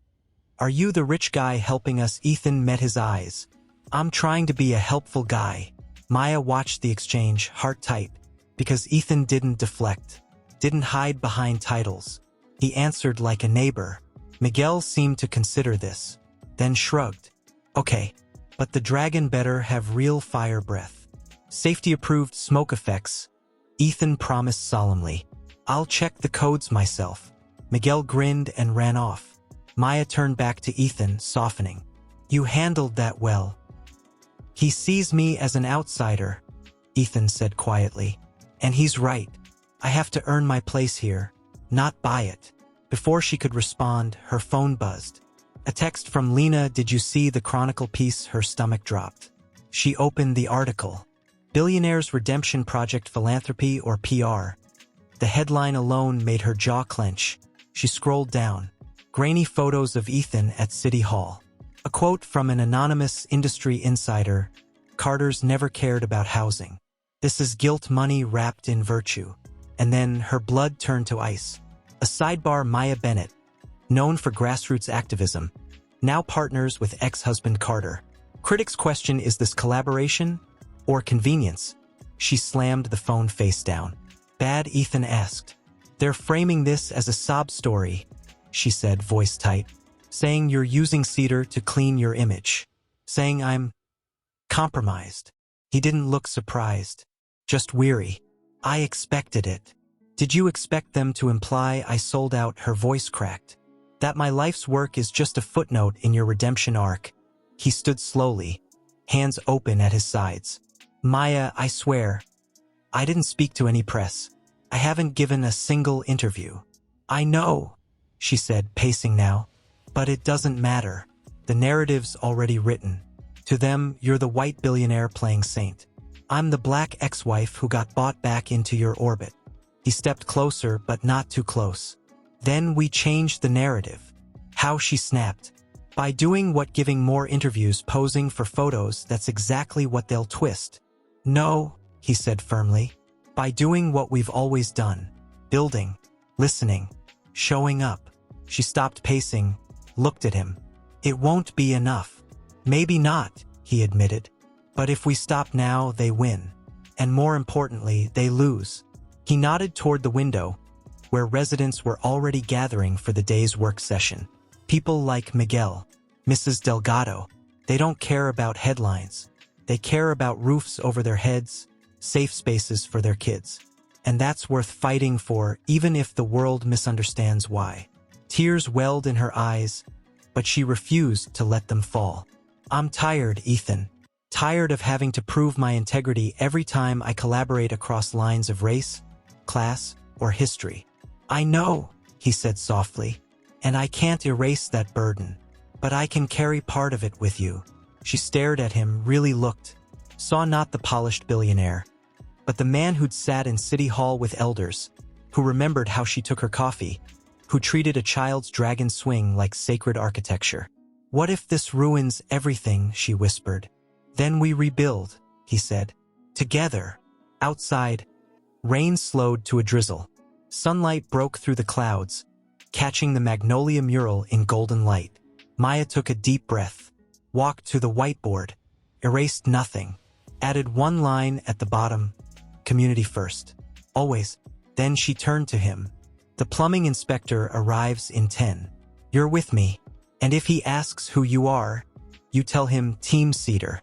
Are you the rich guy helping us? Ethan met his eyes. I'm trying to be a helpful guy. Maya watched the exchange, heart tight, because Ethan didn't deflect, didn't hide behind titles. He answered like a neighbor. Miguel seemed to consider this, then shrugged. Okay, but the dragon better have real fire breath. Safety-approved smoke effects, Ethan promised solemnly. I'll check the codes myself. Miguel grinned and ran off. Maya turned back to Ethan, softening. You handled that well. He sees me as an outsider, Ethan said quietly. And he's right. I have to earn my place here, not buy it. Before she could respond, her phone buzzed. A text from Lena. Did you see the Chronicle piece? Her stomach dropped. She opened the article. Billionaire's Redemption Project, Philanthropy or PR. The headline alone made her jaw clench. She scrolled down. Grainy photos of Ethan at City Hall. A quote from an anonymous industry insider. Carter's never cared about housing. This is guilt money wrapped in virtue. And then her blood turned to ice. A sidebar. Maya Bennett, known for grassroots activism, now partners with ex-husband Carter. Critics question, is this collaboration or convenience? She slammed the phone face down. Bad, Ethan asked. They're framing this as a sob story, she said, voice tight. Saying you're using Cedar to clean your image. Saying I'm compromised. He didn't look surprised, just weary. I expected it. Did you expect them to imply I sold out? Her voice cracked. That my life's work is just a footnote in your redemption arc? He stood slowly, hands open at his sides. Maya, I swear, I didn't speak to any press. I haven't given a single interview. I know, she said, pacing now. But it doesn't matter. The narrative's already written. To them, you're the white billionaire playing saint. I'm the black ex-wife who got bought back into your orbit. He stepped closer, but not too close. Then we changed the narrative. How? She snapped. By doing what? Giving more interviews, posing for photos. That's exactly what they'll twist. No, he said firmly. By doing what we've always done. Building, listening, showing up. She stopped pacing, looked at him. It won't be enough. Maybe not, he admitted. But if we stop now, they win. And more importantly, they lose. He nodded toward the window, where residents were already gathering for the day's work session. People like Miguel, Mrs. Delgado. They don't care about headlines. They care about roofs over their heads, safe spaces for their kids. And that's worth fighting for, even if the world misunderstands why. Tears welled in her eyes, but she refused to let them fall. I'm tired, Ethan. Tired of having to prove my integrity every time I collaborate across lines of race, class, or history. I know, he said softly, and I can't erase that burden, but I can carry part of it with you. She stared at him, really looked, saw not the polished billionaire, but the man who'd sat in City Hall with elders, who remembered how she took her coffee, who treated a child's dragon swing like sacred architecture. What if this ruins everything? She whispered. Then we rebuild, he said. Together. Outside, rain slowed to a drizzle. Sunlight broke through the clouds, catching the magnolia mural in golden light. Maya took a deep breath, walked to the whiteboard, erased nothing, added one line at the bottom, community first. Always. Then she turned to him. The plumbing inspector arrives in 10. You're with me. And if he asks who you are, you tell him Team Cedar.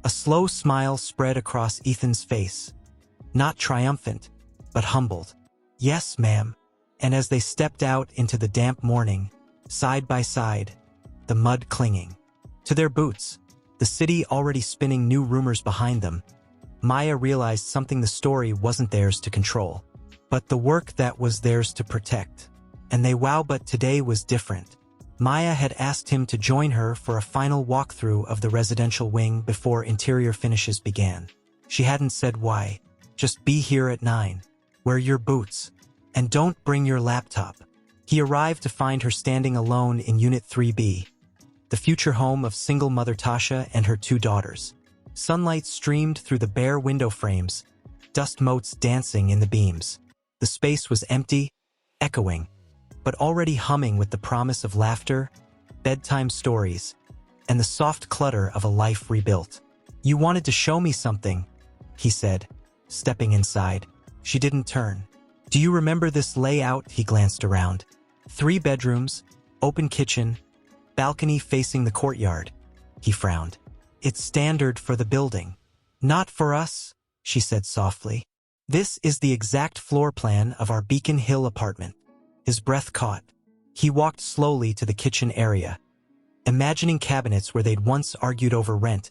A slow smile spread across Ethan's face. Not triumphant, but humbled. Yes, ma'am. And as they stepped out into the damp morning, side by side, the mud clinging to their boots, the city already spinning new rumors behind them, Maya realized something: the story wasn't theirs to control, but the work that was theirs to protect. And they but today was different. Maya had asked him to join her for a final walkthrough of the residential wing before interior finishes began. She hadn't said why. Just be here at 9. Wear your boots. And don't bring your laptop. He arrived to find her standing alone in Unit 3B, the future home of single mother Tasha and her 2 daughters. Sunlight streamed through the bare window frames, dust motes dancing in the beams. The space was empty, echoing, but already humming with the promise of laughter, bedtime stories, and the soft clutter of a life rebuilt. "You wanted to show me something," he said, stepping inside. She didn't turn. "Do you remember this layout?" He glanced around. 3 bedrooms, open kitchen, balcony facing the courtyard. He frowned. "It's standard for the building." "Not for us," she said softly. "This is the exact floor plan of our Beacon Hill apartment." His breath caught. He walked slowly to the kitchen area, imagining cabinets where they'd once argued over rent,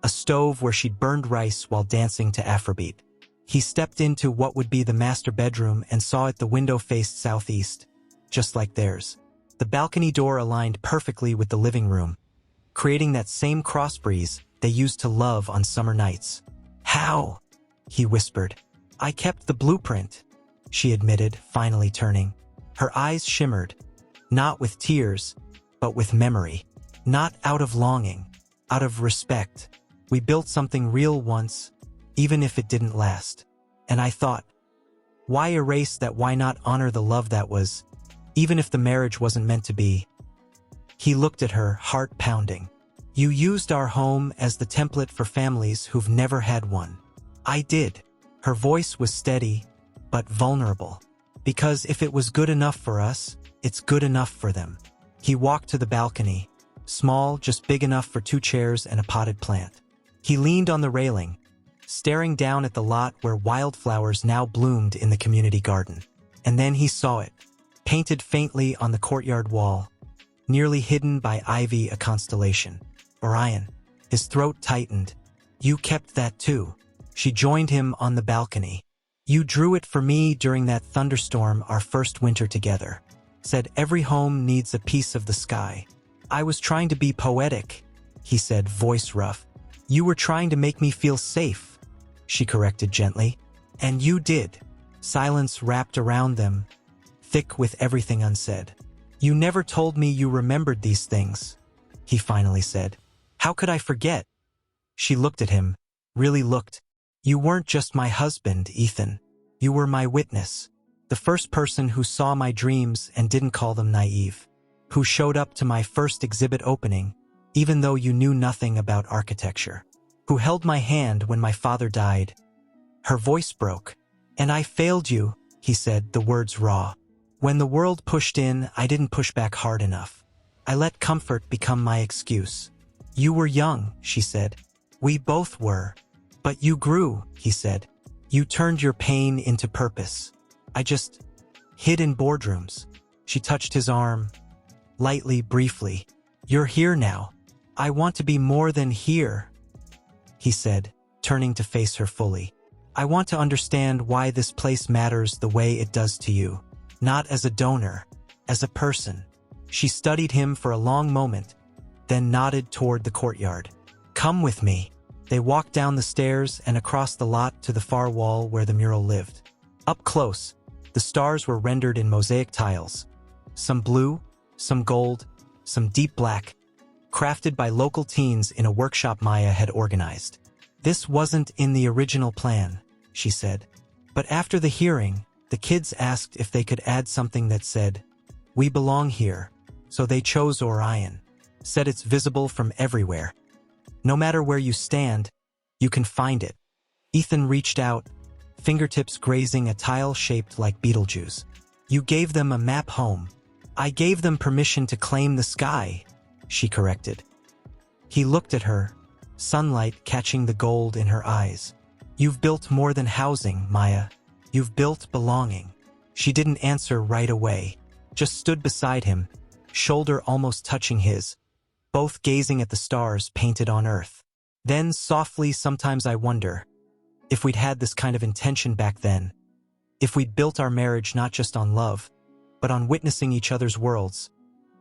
a stove where she'd burned rice while dancing to Afrobeat. He stepped into what would be the master bedroom and saw it the window faced southeast, just like theirs. The balcony door aligned perfectly with the living room, creating that same cross breeze they used to love on summer nights. "How?" he whispered. "I kept the blueprint," she admitted, finally turning. Her eyes shimmered, not with tears, but with memory. "Not out of longing, out of respect. We built something real once, even if it didn't last. And I thought, why erase that? Why not honor the love that was, even if the marriage wasn't meant to be?" He looked at her, heart pounding. "You used our home as the template for families who've never had one." "I did." Her voice was steady, but vulnerable. "Because if it was good enough for us, it's good enough for them." He walked to the balcony, small, just big enough for 2 chairs and a potted plant. He leaned on the railing, staring down at the lot where wildflowers now bloomed in the community garden. And then he saw it, painted faintly on the courtyard wall, nearly hidden by ivy, a constellation. Orion. His throat tightened. "You kept that too." She joined him on the balcony. "You drew it for me during that thunderstorm our first winter together. Said every home needs a piece of the sky." "I was trying to be poetic," he said, voice rough. "You were trying to make me feel safe," she corrected gently. "And you did." Silence wrapped around them, thick with everything unsaid. "You never told me you remembered these things," he finally said. "How could I forget?" She looked at him, really looked. "You weren't just my husband, Ethan. You were my witness. The first person who saw my dreams and didn't call them naive. Who showed up to my first exhibit opening, even though you knew nothing about architecture. Who held my hand when my father died." Her voice broke. "And I failed you," he said, the words raw. "When the world pushed in, I didn't push back hard enough. I let comfort become my excuse." "You were young," she said. "We both were. But you grew," he said. "You turned your pain into purpose. I just hid in boardrooms." She touched his arm, lightly, briefly. "You're here now. I want to be more than here," he said, turning to face her fully. "I want to understand why this place matters the way it does to you. Not as a donor, as a person." She studied him for a long moment, then nodded toward the courtyard. "Come with me." They walked down the stairs and across the lot to the far wall where the mural lived. Up close, the stars were rendered in mosaic tiles. Some blue, some gold, some deep black, crafted by local teens in a workshop Maya had organized. "This wasn't in the original plan," she said. "But after the hearing, the kids asked if they could add something that said, 'We belong here,' so they chose Orion. Said it's visible from everywhere. No matter where you stand, you can find it." Ethan reached out, fingertips grazing a tile shaped like Beetlejuice. "You gave them a map home." "I gave them permission to claim the sky," she corrected. He looked at her, sunlight catching the gold in her eyes. "You've built more than housing, Maya. You've built belonging." She didn't answer right away, just stood beside him, shoulder almost touching his, both gazing at the stars painted on earth. Then softly, "Sometimes I wonder if we'd had this kind of intention back then, if we'd built our marriage not just on love, but on witnessing each other's worlds,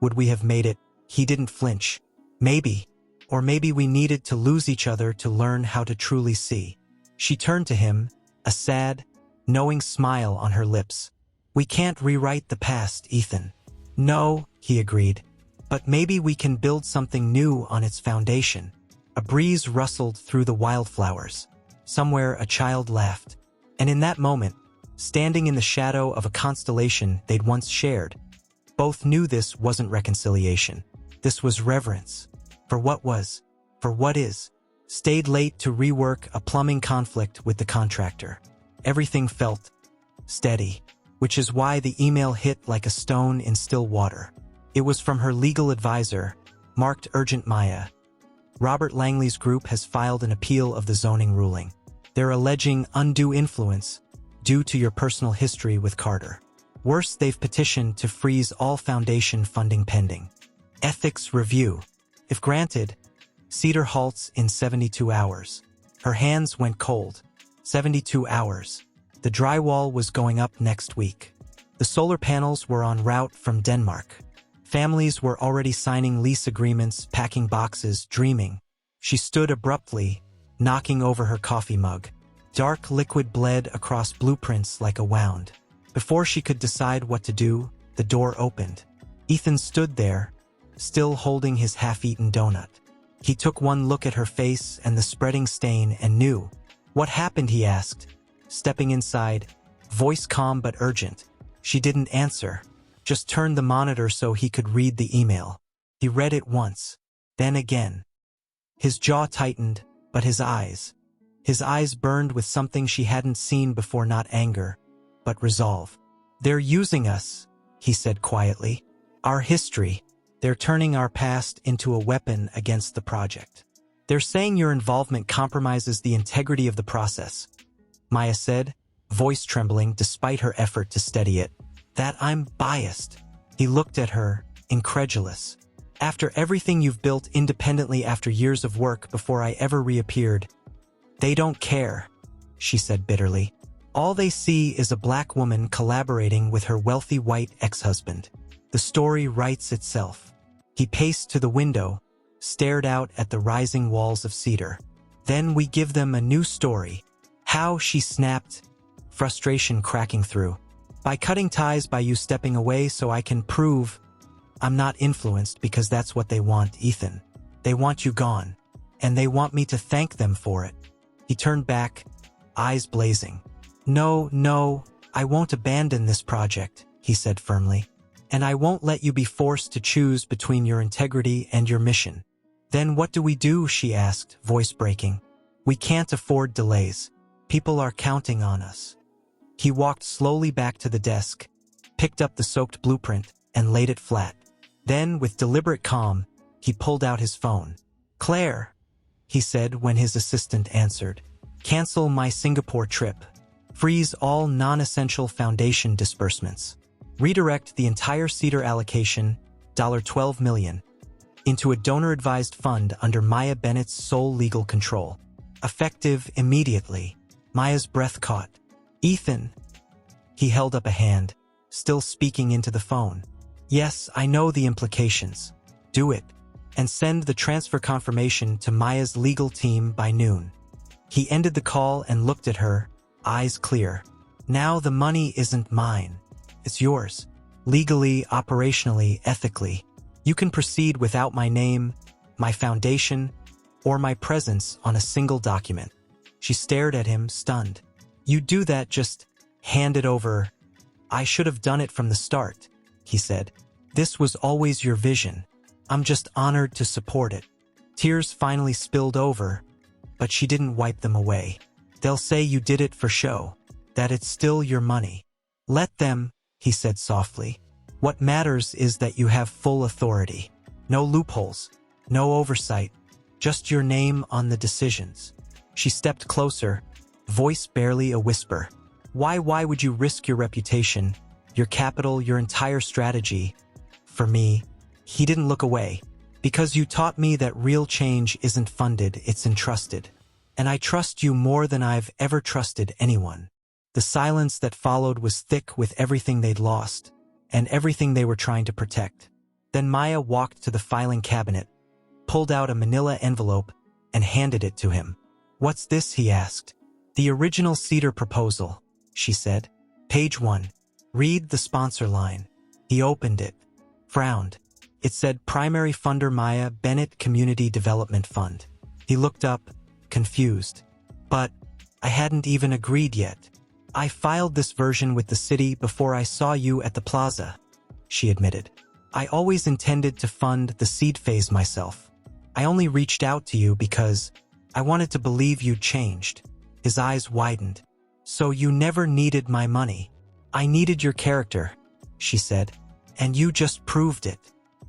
would we have made it?" He didn't flinch. "Maybe. Or maybe we needed to lose each other to learn how to truly see." She turned to him, a sad, knowing smile on her lips. We can't rewrite the past, Ethan. No, he agreed. But maybe we can build something new on its foundation. A breeze rustled through the wildflowers. Somewhere a child laughed. And in that moment, standing in the shadow of a constellation they'd once shared, both knew this wasn't reconciliation. This was reverence. For what was, for what is. Stayed late to rework a plumbing conflict with the contractor. Everything felt steady, which is why the email hit like a stone in still water. It was from her legal advisor, marked Urgent Maya. Robert Langley's group has filed an appeal of the zoning ruling. They're alleging undue influence due to your personal history with Carter. Worse, they've petitioned to freeze all foundation funding pending. Ethics review. If granted, Cedar halts in 72 hours. Her hands went cold. 72 hours. The drywall was going up next week. The solar panels were en route from Denmark. Families were already signing lease agreements, packing boxes, dreaming. She stood abruptly, knocking over her coffee mug. Dark liquid bled across blueprints like a wound. Before she could decide what to do, the door opened. Ethan stood there, still holding his half-eaten donut. He took one look at her face and the spreading stain and knew. What happened, he asked, stepping inside, voice calm but urgent. She didn't answer, just turned the monitor so he could read the email. He read it once, then again. His jaw tightened, but his eyes burned with something she hadn't seen before, not anger, but resolve. They're using us, he said quietly. Our history. They're turning our past into a weapon against the project. They're saying your involvement compromises the integrity of the process, Maya said, voice trembling despite her effort to steady it. That I'm biased. He looked at her, incredulous. After everything you've built independently, after years of work before I ever reappeared. They don't care, she said bitterly. All they see is a black woman collaborating with her wealthy white ex-husband. The story writes itself. He paced to the window, stared out at the rising walls of cedar. Then we give them a new story. How, she snapped, frustration cracking through. By cutting ties, by you stepping away so I can prove I'm not influenced, because that's what they want, Ethan. They want you gone, and they want me to thank them for it. He turned back, eyes blazing. No, I won't abandon this project, he said firmly. And I won't let you be forced to choose between your integrity and your mission. Then what do we do, she asked, voice breaking. We can't afford delays. People are counting on us. He walked slowly back to the desk, picked up the soaked blueprint, and laid it flat. Then, with deliberate calm, he pulled out his phone. Claire, he said when his assistant answered. Cancel my Singapore trip. Freeze all non-essential foundation disbursements. Redirect the entire Cedar allocation, $12 million, into a donor-advised fund under Maya Bennett's sole legal control. Effective immediately. Maya's breath caught. Ethan. He held up a hand, still speaking into the phone. Yes, I know the implications. Do it. And send the transfer confirmation to Maya's legal team by noon. He ended the call and looked at her, eyes clear. Now the money isn't mine. It's yours. Legally, operationally, ethically. You can proceed without my name, my foundation, or my presence on a single document. She stared at him, stunned. You do that, just hand it over. I should have done it from the start, he said. This was always your vision. I'm just honored to support it. Tears finally spilled over, but she didn't wipe them away. They'll say you did it for show, that it's still your money. Let them, he said softly. What matters is that you have full authority. No loopholes, no oversight, just your name on the decisions. She stepped closer, voice barely a whisper. Why would you risk your reputation, your capital, your entire strategy? For me, he didn't look away. Because you taught me that real change isn't funded, it's entrusted. And I trust you more than I've ever trusted anyone. The silence that followed was thick with everything they'd lost, and everything they were trying to protect. Then Maya walked to the filing cabinet, pulled out a manila envelope, and handed it to him. What's this, he asked. The original Cedar proposal, she said. Page 1. Read the sponsor line. He opened it, frowned. It said Primary Funder Maya Bennett Community Development Fund. He looked up, confused. But I hadn't even agreed yet. I filed this version with the city before I saw you at the plaza, she admitted. I always intended to fund the seed phase myself. I only reached out to you because I wanted to believe you'd changed. His eyes widened. So you never needed my money. I needed your character, she said, and you just proved it.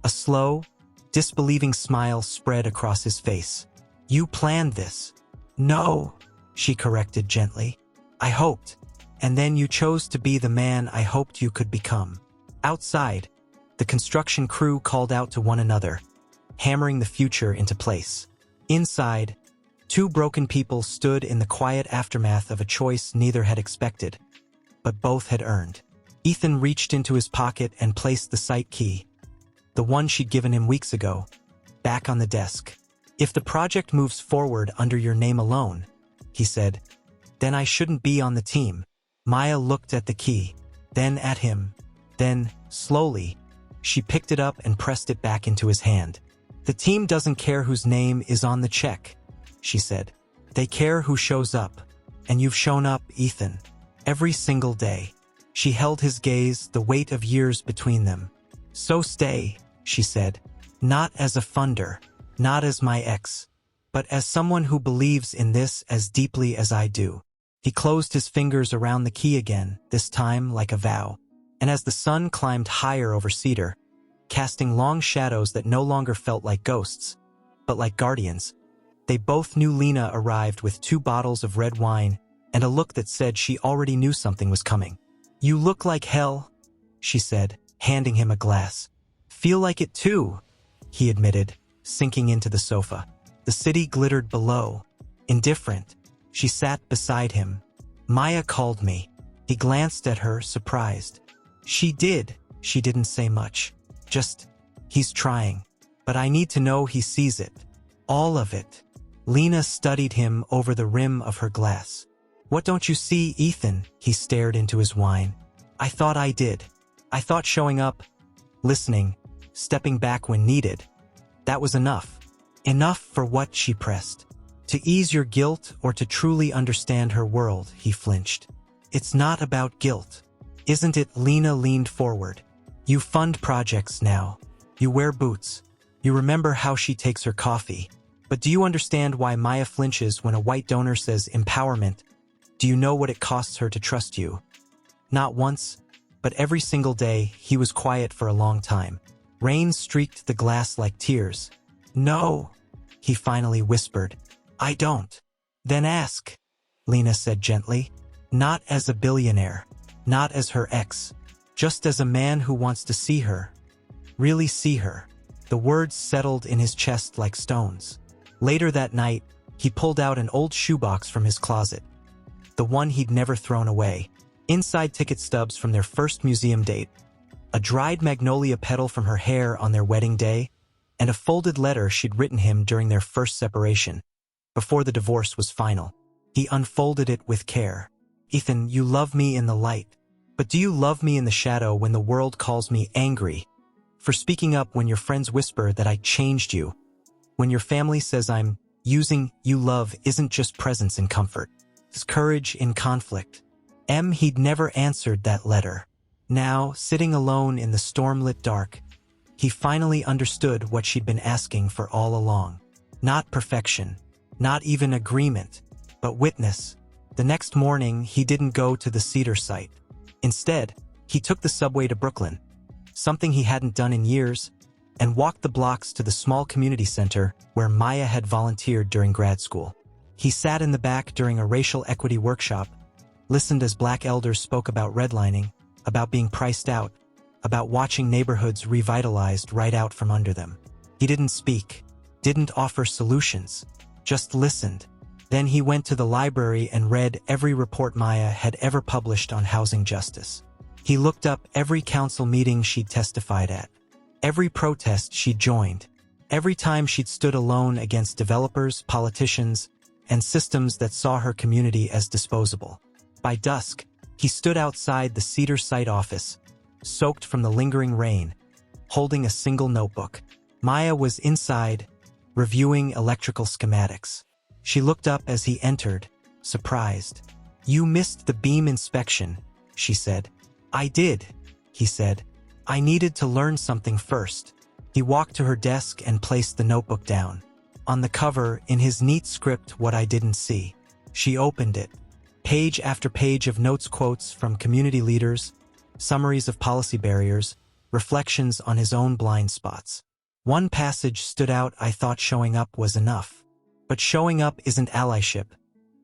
A slow, disbelieving smile spread across his face. You planned this. No, she corrected gently. I hoped, and then you chose to be the man I hoped you could become. Outside, the construction crew called out to one another, hammering the future into place. Inside, two broken people stood in the quiet aftermath of a choice neither had expected, but both had earned. Ethan reached into his pocket and placed the site key, the one she'd given him weeks ago, back on the desk. If the project moves forward under your name alone, he said, then I shouldn't be on the team. Maya looked at the key, then at him. Then, slowly, she picked it up and pressed it back into his hand. The team doesn't care whose name is on the check, she said. They care who shows up. And you've shown up, Ethan. Every single day. She held his gaze, the weight of years between them. So stay, she said. Not as a funder, not as my ex, but as someone who believes in this as deeply as I do. He closed his fingers around the key again, this time like a vow. And as the sun climbed higher over Cedar, casting long shadows that no longer felt like ghosts, but like guardians, they both knew Lena arrived with 2 bottles of red wine and a look that said she already knew something was coming. You look like hell, she said, handing him a glass. Feel like it too, he admitted, sinking into the sofa. The city glittered below. Indifferent, she sat beside him. Maya called me. He glanced at her, surprised. She did. She didn't say much. Just, he's trying. But I need to know he sees it. All of it. Lena studied him over the rim of her glass. What don't you see, Ethan? He stared into his wine. I thought I did. I thought showing up, listening, stepping back when needed. That was enough. Enough for what? She pressed. To ease your guilt or to truly understand her world, he flinched. It's not about guilt. Isn't it? Lena leaned forward. You fund projects now. You wear boots. You remember how she takes her coffee. But do you understand why Maya flinches when a white donor says empowerment? Do you know what it costs her to trust you? Not once, but every single day. He was quiet for a long time. Rain streaked the glass like tears. No, he finally whispered. I don't. Then ask, Lena said gently. Not as a billionaire, not as her ex, just as a man who wants to see her. Really see her. The words settled in his chest like stones. Later that night, he pulled out an old shoebox from his closet. The one he'd never thrown away. Inside ticket stubs from their first museum date, a dried magnolia petal from her hair on their wedding day, and a folded letter she'd written him during their first separation, before the divorce was final. He unfolded it with care. Ethan, you love me in the light. But do you love me in the shadow when the world calls me angry? For speaking up when your friends whisper that I changed you? When your family says I'm using you? Love isn't just presence and comfort. It's courage in conflict. He'd never answered that letter. Now, sitting alone in the stormlit dark, he finally understood what she'd been asking for all along. Not perfection, not even agreement, but witness. The next morning, he didn't go to the Cedar site. Instead, he took the subway to Brooklyn, something he hadn't done in years, and walked the blocks to the small community center where Maya had volunteered during grad school. He sat in the back during a racial equity workshop, listened as black elders spoke about redlining, about being priced out, about watching neighborhoods revitalized right out from under them. He didn't speak, didn't offer solutions, just listened. Then he went to the library and read every report Maya had ever published on housing justice. He looked up every council meeting she'd testified at, every protest she'd joined, every time she'd stood alone against developers, politicians, and systems that saw her community as disposable. By dusk, He stood outside the cedar site office, soaked from the lingering rain, holding a single notebook. Maya was inside, reviewing electrical schematics. She looked up as he entered, surprised. "You missed the beam inspection," she said. "I did," he said. "I needed to learn something first." He walked to her desk and placed the notebook down. On the cover, in his neat script, "What I Didn't See." She opened it. Page after page of notes, quotes from community leaders, summaries of policy barriers, reflections on his own blind spots. One passage stood out. "I thought showing up was enough. But showing up isn't allyship.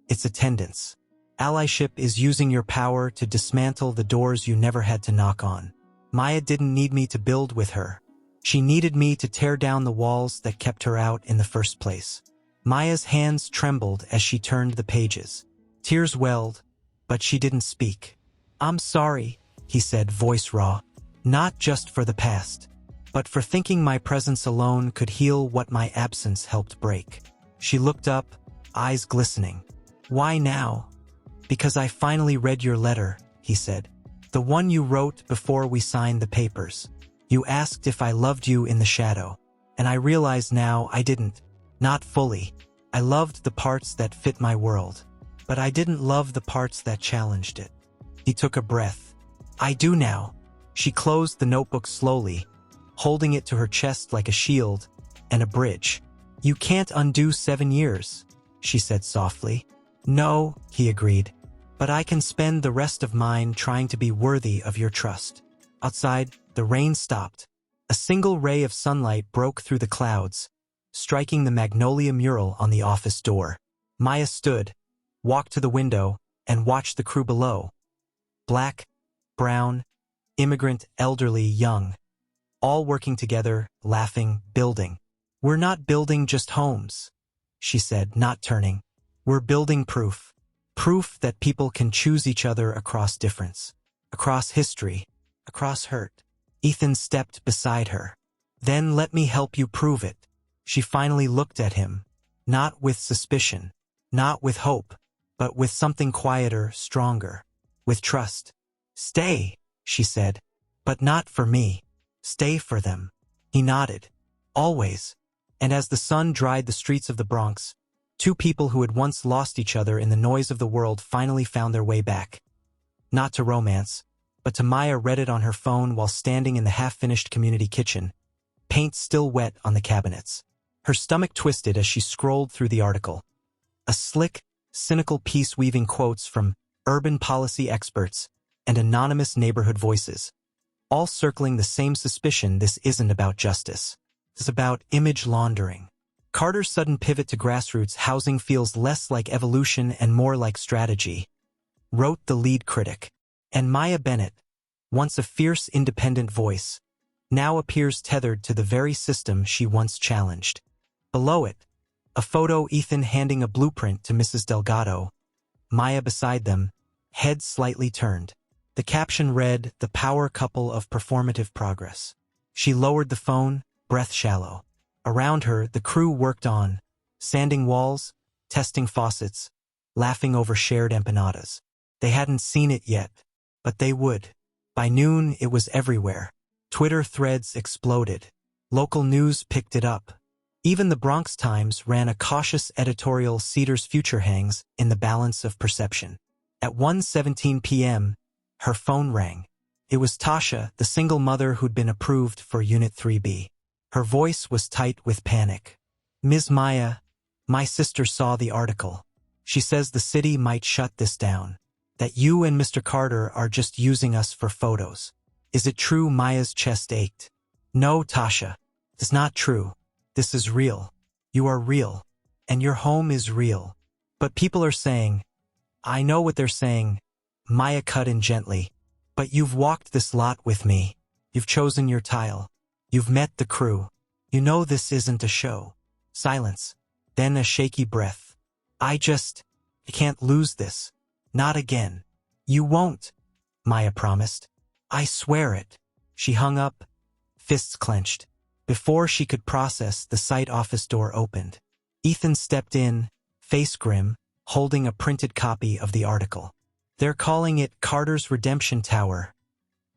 It's attendance. Allyship is using your power to dismantle the doors you never had to knock on." Maya didn't need me to build with her. She needed me to tear down the walls that kept her out in the first place. Maya's hands trembled as she turned the pages. Tears welled, but she didn't speak. "I'm sorry," he said, voice raw. "Not just for the past, but for thinking my presence alone could heal what my absence helped break." She looked up, eyes glistening. "Why now?" "Because I finally read your letter," he said. "The one you wrote before we signed the papers. You asked if I loved you in the shadow, and I realize now I didn't. Not fully. I loved the parts that fit my world, but I didn't love the parts that challenged it." He took a breath. "I do now." She closed the notebook slowly, holding it to her chest like a shield and a bridge. "You can't undo 7 years," she said softly. "No," he agreed, "but I can spend the rest of mine trying to be worthy of your trust." Outside, the rain stopped. A single ray of sunlight broke through the clouds, striking the magnolia mural on the office door. Maya stood, walked to the window, and watched the crew below. Black, brown, immigrant, elderly, young. All working together, laughing, building. "We're not building just homes," she said, not turning. "We're building proof. Proof that people can choose each other across difference, across history, across hurt." Ethan stepped beside her. "Then let me help you prove it." She finally looked at him, not with suspicion, not with hope, but with something quieter, stronger, with trust. "Stay," she said, "but not for me. Stay for them." He nodded. "Always." And as the sun dried the streets of the Bronx, two people who had once lost each other in the noise of the world finally found their way back. Not to romance, but to Maya read it on her phone while standing in the half-finished community kitchen, paint still wet on the cabinets. Her stomach twisted as she scrolled through the article. A slick, cynical piece weaving quotes from urban policy experts and anonymous neighborhood voices, all circling the same suspicion: this isn't about justice. It's about image laundering. Carter's sudden pivot to grassroots housing feels less like evolution and more like strategy, wrote the lead critic. And Maya Bennett, once a fierce independent voice, now appears tethered to the very system she once challenged. Below it, a photo: Ethan handing a blueprint to Mrs. Delgado, Maya beside them, head slightly turned. The caption read, "The power couple of performative progress." She lowered the phone, breath shallow. Around her, the crew worked on, sanding walls, testing faucets, laughing over shared empanadas. They hadn't seen it yet, but they would. By noon, it was everywhere. Twitter threads exploded. Local news picked it up. Even the Bronx Times ran a cautious editorial: "Cedar's future hangs in the balance of perception." At 1:17 p.m., her phone rang. It was Tasha, the single mother who'd been approved for Unit 3B. Her voice was tight with panic. "Ms. Maya, my sister saw the article. She says the city might shut this down. That you and Mr. Carter are just using us for photos. Is it true?" Maya's chest ached. "No, Tasha. It's not true. This is real. You are real. And your home is real. But people are saying—" "I know what they're saying," Maya cut in gently. "But you've walked this lot with me. You've chosen your tile. You've met the crew. You know this isn't a show." Silence. Then a shaky breath. I can't lose this. Not again." "You won't," Maya promised. "I swear it." She hung up, fists clenched. Before she could process, the site office door opened. Ethan stepped in, face grim, holding a printed copy of the article. They're calling it Carter's Redemption Tower,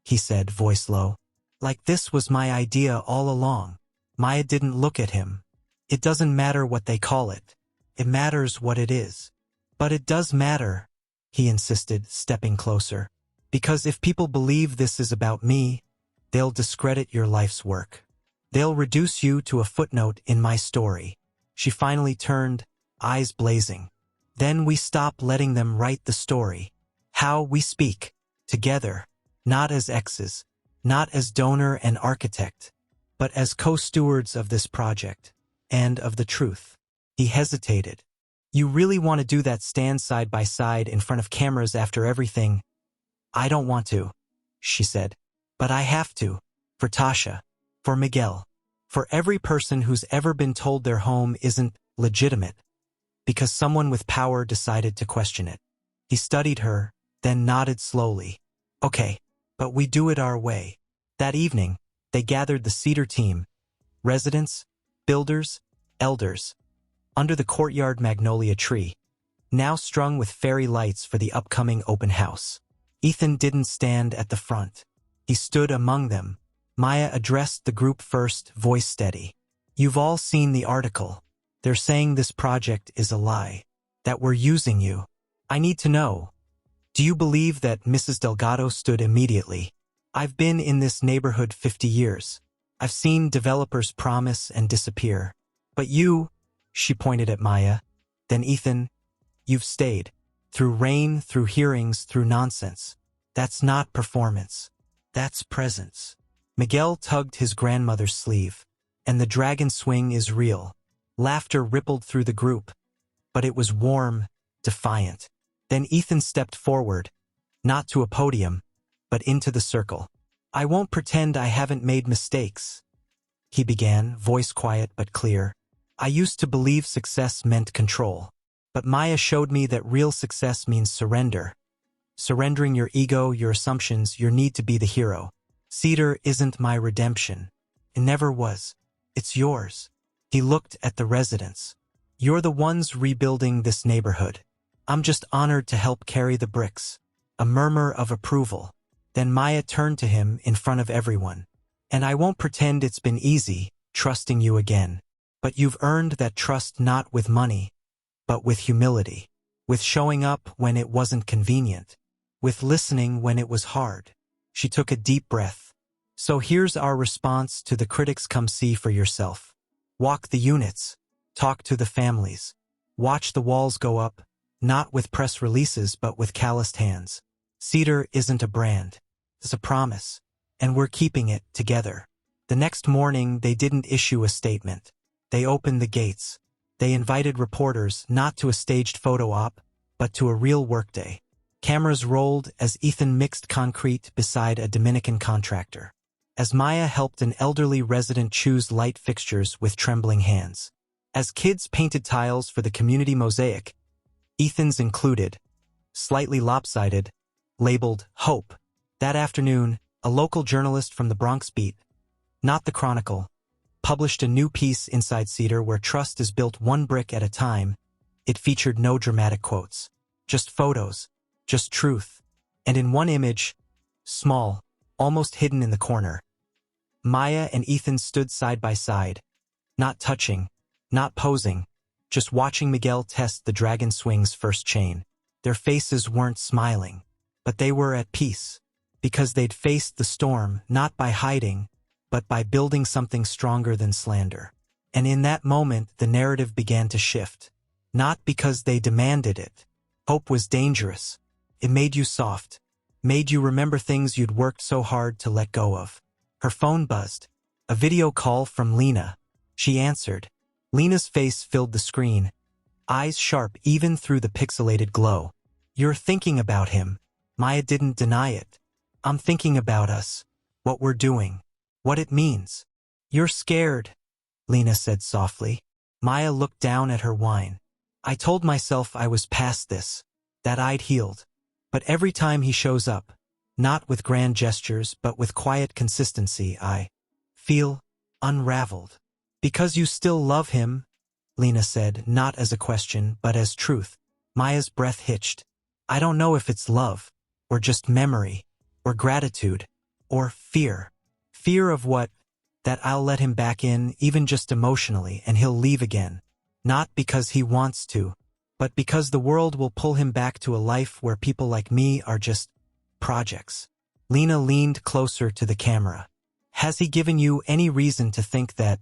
he said, voice low. Like this was my idea all along. Maya didn't look at him. It doesn't matter what they call it. It matters what it is. But it does matter, he insisted, stepping closer. Because if people believe this is about me, they'll discredit your life's work. They'll reduce you to a footnote in my story. She finally turned, eyes blazing. Then we stop letting them write the story. How we speak, together, not as exes, not as donor and architect, but as co-stewards of this project, and of the truth. He hesitated. You really want to do that, stand side by side in front of cameras after everything? I don't want to, she said. But I have to. For Tasha. For Miguel. For every person who's ever been told their home isn't legitimate. Because someone with power decided to question it. He studied her, then nodded slowly. Okay, but we do it our way. That evening, they gathered the Cedar team. Residents, builders, elders. Under the courtyard magnolia tree, now strung with fairy lights for the upcoming open house. Ethan didn't stand at the front. He stood among them. Maya addressed the group first, voice steady. You've all seen the article. They're saying this project is a lie. That we're using you. I need to know. Do you believe that Mrs. Delgado stood immediately? I've been in this neighborhood 50 years. I've seen developers promise and disappear. But you, she pointed at Maya. Then Ethan, you've stayed. Through rain, through hearings, through nonsense. That's not performance. That's presence. Miguel tugged his grandmother's sleeve. And the dragon swing is real. Laughter rippled through the group. But it was warm, defiant. Then Ethan stepped forward. Not to a podium, but into the circle. I won't pretend I haven't made mistakes. He began, voice quiet but clear. I used to believe success meant control. But Maya showed me that real success means surrender. Surrendering your ego, your assumptions, your need to be the hero. Cedar isn't my redemption. It never was. It's yours. He looked at the residents. You're the ones rebuilding this neighborhood. I'm just honored to help carry the bricks. A murmur of approval. Then Maya turned to him in front of everyone. And I won't pretend it's been easy, trusting you again. But you've earned that trust not with money, but with humility. With showing up when it wasn't convenient. With listening when it was hard. She took a deep breath. So here's our response to the critics. Come see for yourself. Walk the units. Talk to the families. Watch the walls go up, not with press releases but with calloused hands. Cedar isn't a brand. It's a promise. And we're keeping it together. The next morning they didn't issue a statement. They opened the gates. They invited reporters not to a staged photo op, but to a real workday. Cameras rolled as Ethan mixed concrete beside a Dominican contractor. As Maya helped an elderly resident choose light fixtures with trembling hands. As kids painted tiles for the community mosaic, Ethan's included, slightly lopsided, labeled Hope. That afternoon, a local journalist from the Bronx Beat, not the Chronicle, published a new piece inside Cedar where trust is built one brick at a time. It featured no dramatic quotes, just photos, just truth. And in one image, small, almost hidden in the corner, Maya and Ethan stood side by side, not touching, not posing, just watching Miguel test the dragon swing's first chain. Their faces weren't smiling, but they were at peace, because they'd faced the storm not by hiding, but by building something stronger than slander. And in that moment, the narrative began to shift. Not because they demanded it. Hope was dangerous. It made you soft. Made you remember things you'd worked so hard to let go of. Her phone buzzed. A video call from Lena. She answered. Lena's face filled the screen. Eyes sharp even through the pixelated glow. You're thinking about him. Maya didn't deny it. I'm thinking about us. What we're doing. What it means. You're scared, Lena said softly. Maya looked down at her wine. I told myself I was past this, that I'd healed. But every time he shows up, not with grand gestures but with quiet consistency, I feel unraveled. Because you still love him, Lena said, not as a question but as truth. Maya's breath hitched. I don't know if it's love, or just memory, or gratitude, or fear. Fear of what? That I'll let him back in, even just emotionally, and he'll leave again. Not because he wants to, but because the world will pull him back to a life where people like me are just projects. Lena leaned closer to the camera. Has he given you any reason to think that?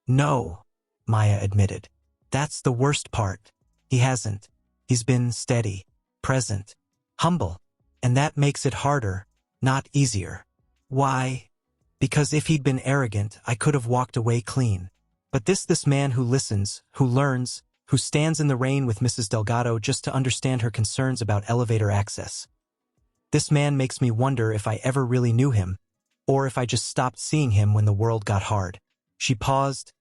No, Maya admitted. That's the worst part. He hasn't. He's been steady, present, humble, and that makes it harder, not easier. Why? Because if he'd been arrogant, I could have walked away clean. But this man who listens, who learns, who stands in the rain with Mrs. Delgado just to understand her concerns about elevator access. This man makes me wonder if I ever really knew him, or if I just stopped seeing him when the world got hard. She paused,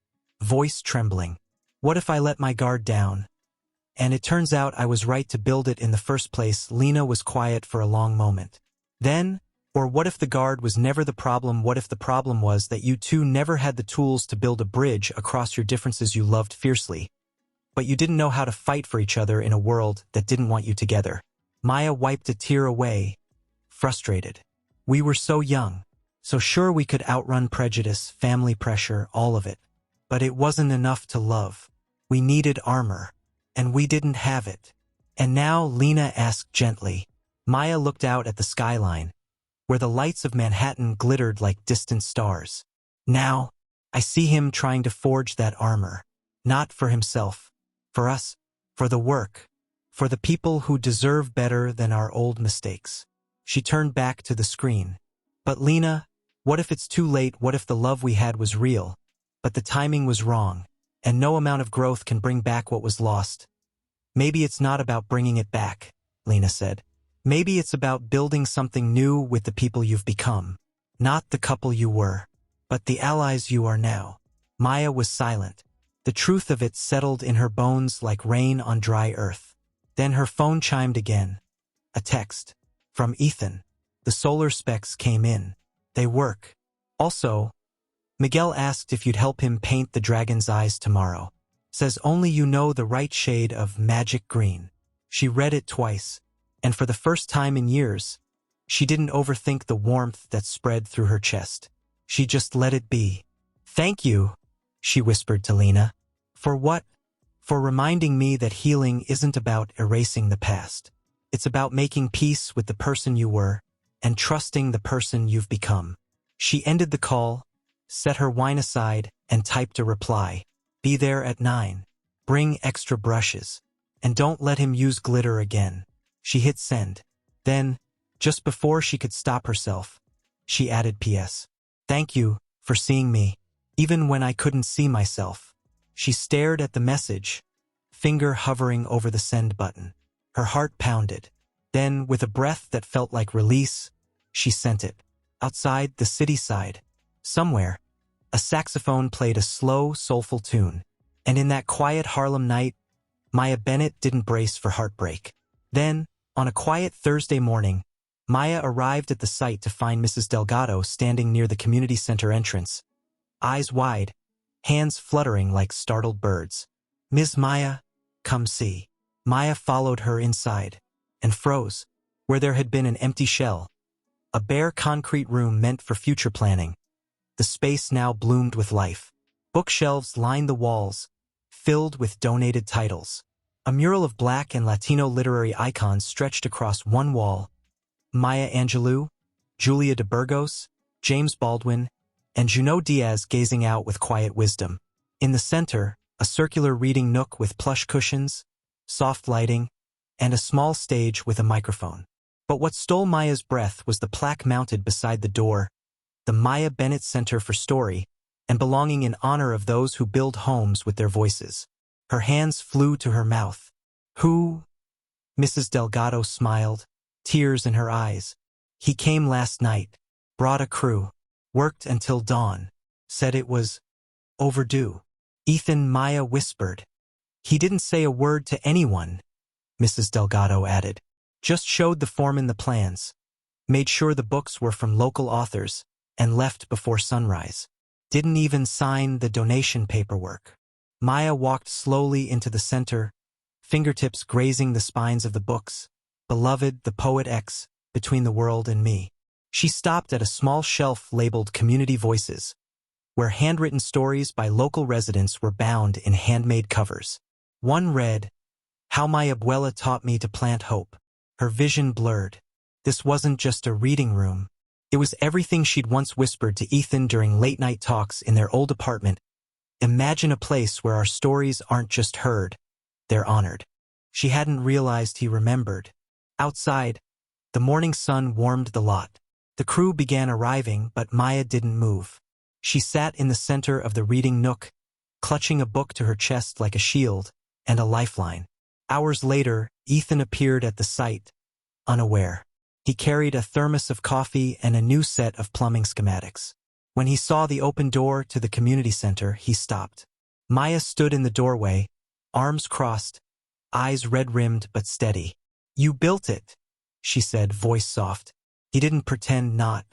voice trembling. What if I let my guard down? And it turns out I was right to build it in the first place. Lena was quiet for a long moment. Then, or what if the guard was never the problem? What if the problem was that you two never had the tools to build a bridge across your differences you loved fiercely, but you didn't know how to fight for each other in a world that didn't want you together? Maya wiped a tear away, frustrated. We were so young, so sure we could outrun prejudice, family pressure, all of it. But it wasn't enough to love. We needed armor, and we didn't have it. And now, Lena asked gently. Maya looked out at the skyline, where the lights of Manhattan glittered like distant stars. Now, I see him trying to forge that armor. Not for himself. For us. For the work. For the people who deserve better than our old mistakes. She turned back to the screen. But Lena, what if it's too late? What if the love we had was real, but the timing was wrong, and no amount of growth can bring back what was lost? Maybe it's not about bringing it back, Lena said. Maybe it's about building something new with the people you've become. Not the couple you were, but the allies you are now. Maya was silent. The truth of it settled in her bones like rain on dry earth. Then her phone chimed again. A text. From Ethan. The solar specs came in. They work. Also, Miguel asked if you'd help him paint the dragon's eyes tomorrow. Says only you know the right shade of magic green. She read it twice, and for the first time in years, she didn't overthink the warmth that spread through her chest. She just let it be. Thank you, she whispered to Lena. For what? For reminding me that healing isn't about erasing the past. It's about making peace with the person you were, and trusting the person you've become. She ended the call, set her wine aside, and typed a reply. Be there at 9. Bring extra brushes. And don't let him use glitter again. She hit send. Then, just before she could stop herself, she added P.S. Thank you for seeing me, even when I couldn't see myself. She stared at the message, finger hovering over the send button. Her heart pounded. Then, with a breath that felt like release, she sent it. Outside the city side, somewhere, a saxophone played a slow, soulful tune, and in that quiet Harlem night, Maya Bennett didn't brace for heartbreak. Then, on a quiet Thursday morning, Maya arrived at the site to find Mrs. Delgado standing near the community center entrance, eyes wide, hands fluttering like startled birds. Ms. Maya, come see. Maya followed her inside, and froze, where there had been an empty shell. A bare concrete room meant for future planning. The space now bloomed with life. Bookshelves lined the walls, filled with donated titles. A mural of Black and Latino literary icons stretched across one wall. Maya Angelou, Julia de Burgos, James Baldwin, and Junot Diaz gazing out with quiet wisdom. In the center, a circular reading nook with plush cushions, soft lighting, and a small stage with a microphone. But what stole Maya's breath was the plaque mounted beside the door, the Maya Bennett Center for Story, and belonging in honor of those who build homes with their voices. Her hands flew to her mouth. Who? Mrs. Delgado smiled, tears in her eyes. He came last night, brought a crew, worked until dawn, said it was overdue. Ethan, Maya whispered. He didn't say a word to anyone, Mrs. Delgado added. Just showed the foreman the plans, made sure the books were from local authors, and left before sunrise. Didn't even sign the donation paperwork. Maya walked slowly into the center, fingertips grazing the spines of the books. beloved, the poet X, between the world and me. She stopped at a small shelf labeled Community Voices, where handwritten stories by local residents were bound in handmade covers. One read, "How my abuela taught me to plant hope." Her vision blurred. This wasn't just a reading room. It was everything she'd once whispered to Ethan during late-night talks in their old apartment. Imagine a place where our stories aren't just heard, they're honored. She hadn't realized he remembered. Outside, the morning sun warmed the lot. The crew began arriving, but Maya didn't move. She sat in the center of the reading nook, clutching a book to her chest like a shield and a lifeline. Hours later, Ethan appeared at the site, unaware. He carried a thermos of coffee and a new set of plumbing schematics. When he saw the open door to the community center, he stopped. Maya stood in the doorway, arms crossed, eyes red-rimmed but steady. "You built it," she said, voice soft. He didn't pretend not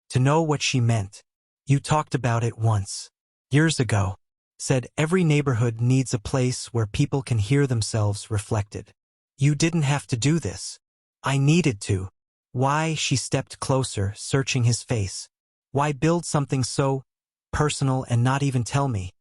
to know what she meant. "You talked about it once. Years ago. Said every neighborhood needs a place where people can hear themselves reflected. You didn't have to do this. I needed to." Why? She stepped closer, searching his face. Why build something so personal and not even tell me?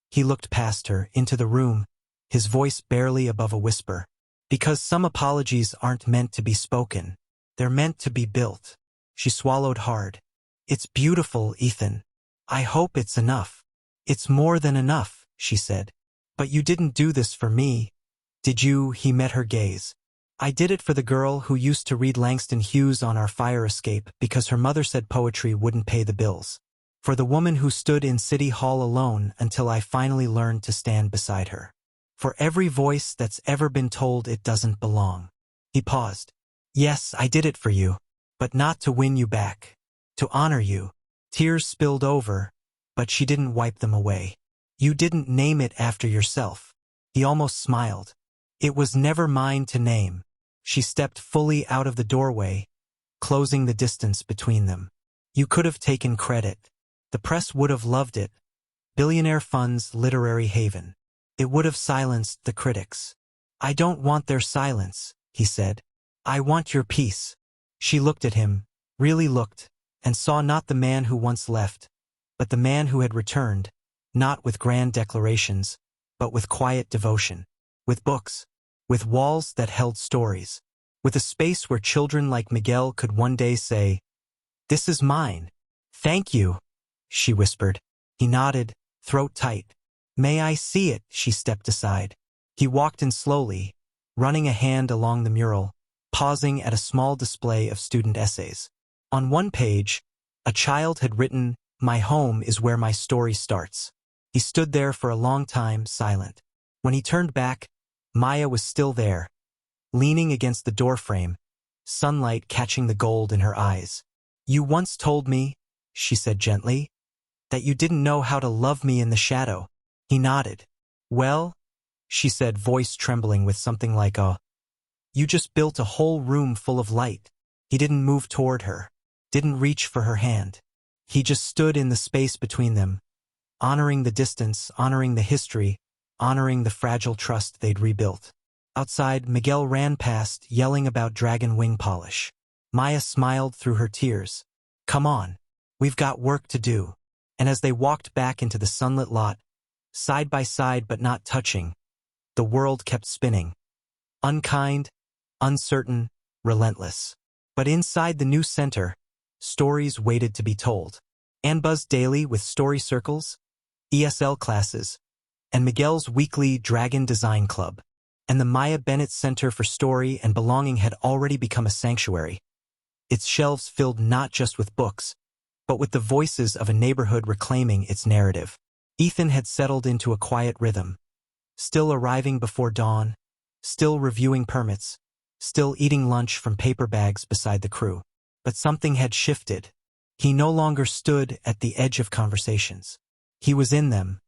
He looked past her, into the room, his voice barely above a whisper. "Because some apologies aren't meant to be spoken. They're meant to be built." She swallowed hard. "It's beautiful, Ethan. I hope it's enough." "It's more than enough," she said. "But you didn't do this for me, did you?" He met her gaze. "I did it for the girl who used to read Langston Hughes on our fire escape because her mother said poetry wouldn't pay the bills. For the woman who stood in City Hall alone until I finally learned to stand beside her. For every voice that's ever been told it doesn't belong." He paused. "Yes, I did it for you, but not to win you back. To honor you." Tears spilled over, but she didn't wipe them away. "You didn't name it after yourself." He almost smiled. "It was never mine to name." She stepped fully out of the doorway, closing the distance between them. "You could have taken credit. The press would have loved it. Billionaire Fund's literary haven. It would have silenced the critics." "I don't want their silence," he said. "I want your peace." She looked at him, really looked, and saw not the man who once left, but the man who had returned, not with grand declarations, but with quiet devotion. With books. With walls that held stories. With a space where children like Miguel could one day say, "This is mine." "Thank you," she whispered. He nodded, throat tight. "May I see it?" She stepped aside. He walked in slowly, running a hand along the mural, pausing at a small display of student essays. On one page, a child had written, "My home is where my story starts." He stood there for a long time, silent. When he turned back, Maya was still there, leaning against the doorframe, sunlight catching the gold in her eyes. "You once told me," she said gently, "that you didn't know how to love me in the shadow." He nodded. "Well," she said, voice trembling with something like "You just built a whole room full of light." He didn't move toward her, didn't reach for her hand. He just stood in the space between them, honoring the distance, honoring the history, honoring the fragile trust they'd rebuilt. Outside, Miguel ran past, yelling about dragon wing polish. Maya smiled through her tears. "Come on. We've got work to do." And as they walked back into the sunlit lot, side by side but not touching, the world kept spinning. Unkind, uncertain, relentless. But inside the new center, stories waited to be told. Anbuzz Daily with story circles, ESL classes, and Miguel's weekly Dragon Design Club, and the Maya Bennett Center for Story and Belonging had already become a sanctuary, its shelves filled not just with books, but with the voices of a neighborhood reclaiming its narrative. Ethan had settled into a quiet rhythm, still arriving before dawn, still reviewing permits, still eating lunch from paper bags beside the crew. But something had shifted. He no longer stood at the edge of conversations. He was in them,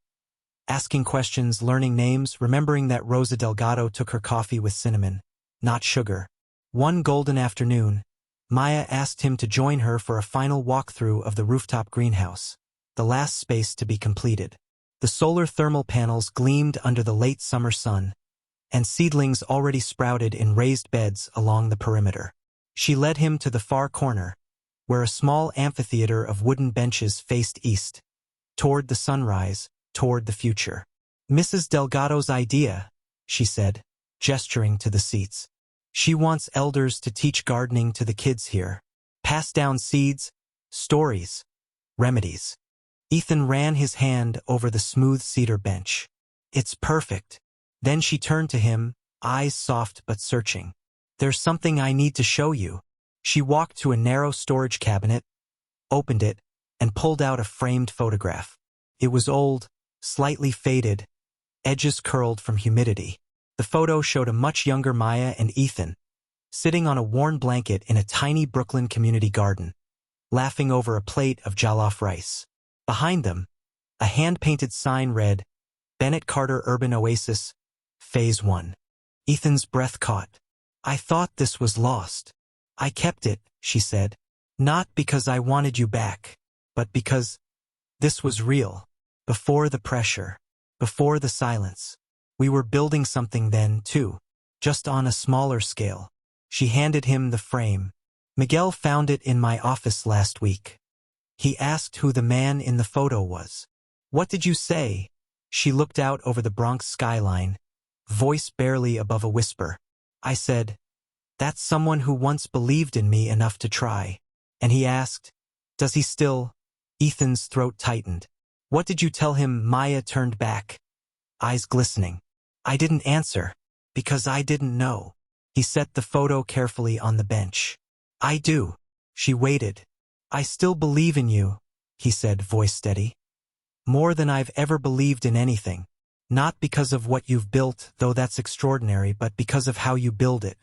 asking questions, learning names, remembering that Rosa Delgado took her coffee with cinnamon, not sugar. One golden afternoon, Maya asked him to join her for a final walkthrough of the rooftop greenhouse, the last space to be completed. The solar thermal panels gleamed under the late summer sun, and seedlings already sprouted in raised beds along the perimeter. She led him to the far corner, where a small amphitheater of wooden benches faced east, toward the sunrise, toward the future. "Mrs. Delgado's idea," she said, gesturing to the seats. "She wants elders to teach gardening to the kids here. Pass down seeds, stories, remedies." Ethan ran his hand over the smooth cedar bench. "It's perfect." Then she turned to him, eyes soft but searching. "There's something I need to show you." She walked to a narrow storage cabinet, opened it, and pulled out a framed photograph. It was old, slightly faded, edges curled from humidity. The photo showed a much younger Maya and Ethan, sitting on a worn blanket in a tiny Brooklyn community garden, laughing over a plate of jollof rice. Behind them, a hand-painted sign read, "Bennett Carter Urban Oasis, Phase 1. Ethan's breath caught. "I thought this was lost. I kept it," she said. "Not because I wanted you back, but because this was real. Before the pressure, before the silence. We were building something then, too, just on a smaller scale." She handed him the frame. "Miguel found it in my office last week. He asked who the man in the photo was." "What did you say?" She looked out over the Bronx skyline, voice barely above a whisper. "I said, that's someone who once believed in me enough to try." And he asked, "Does he still?" Ethan's throat tightened. "What did you tell him?" Maya turned back, eyes glistening. "I didn't answer, because I didn't know." He set the photo carefully on the bench. "I do." She waited. "I still believe in you," he said, voice steady. "More than I've ever believed in anything. Not because of what you've built, though that's extraordinary, but because of how you build it.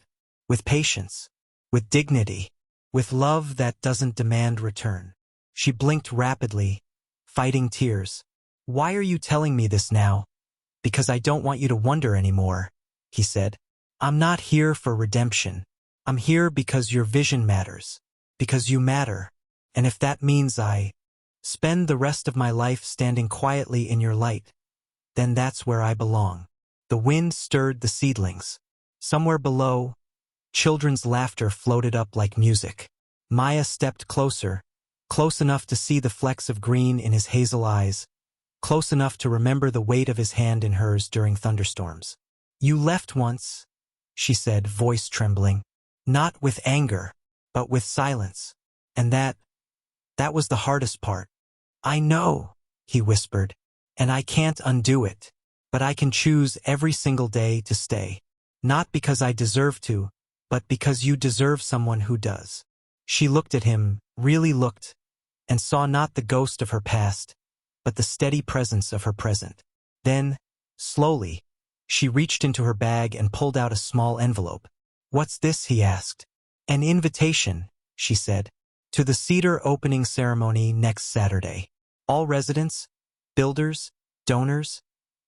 With patience, with dignity, with love that doesn't demand return." She blinked rapidly, fighting tears. "Why are you telling me this now?" "Because I don't want you to wonder anymore," he said. "I'm not here for redemption. I'm here because your vision matters. Because you matter. And if that means I spend the rest of my life standing quietly in your light, then that's where I belong." The wind stirred the seedlings. Somewhere below, children's laughter floated up like music. Maya stepped closer, close enough to see the flecks of green in his hazel eyes, close enough to remember the weight of his hand in hers during thunderstorms. "You left once," she said, voice trembling. "Not with anger, but with silence. And that was the hardest part." "I know," he whispered, "and I can't undo it. But I can choose every single day to stay. Not because I deserve to, but because you deserve someone who does." She looked at him, really looked, and saw not the ghost of her past, but the steady presence of her present. Then, slowly, she reached into her bag and pulled out a small envelope. "What's this?" he asked. "An invitation," she said, "to the cedar opening ceremony next Saturday. All residents, builders, donors,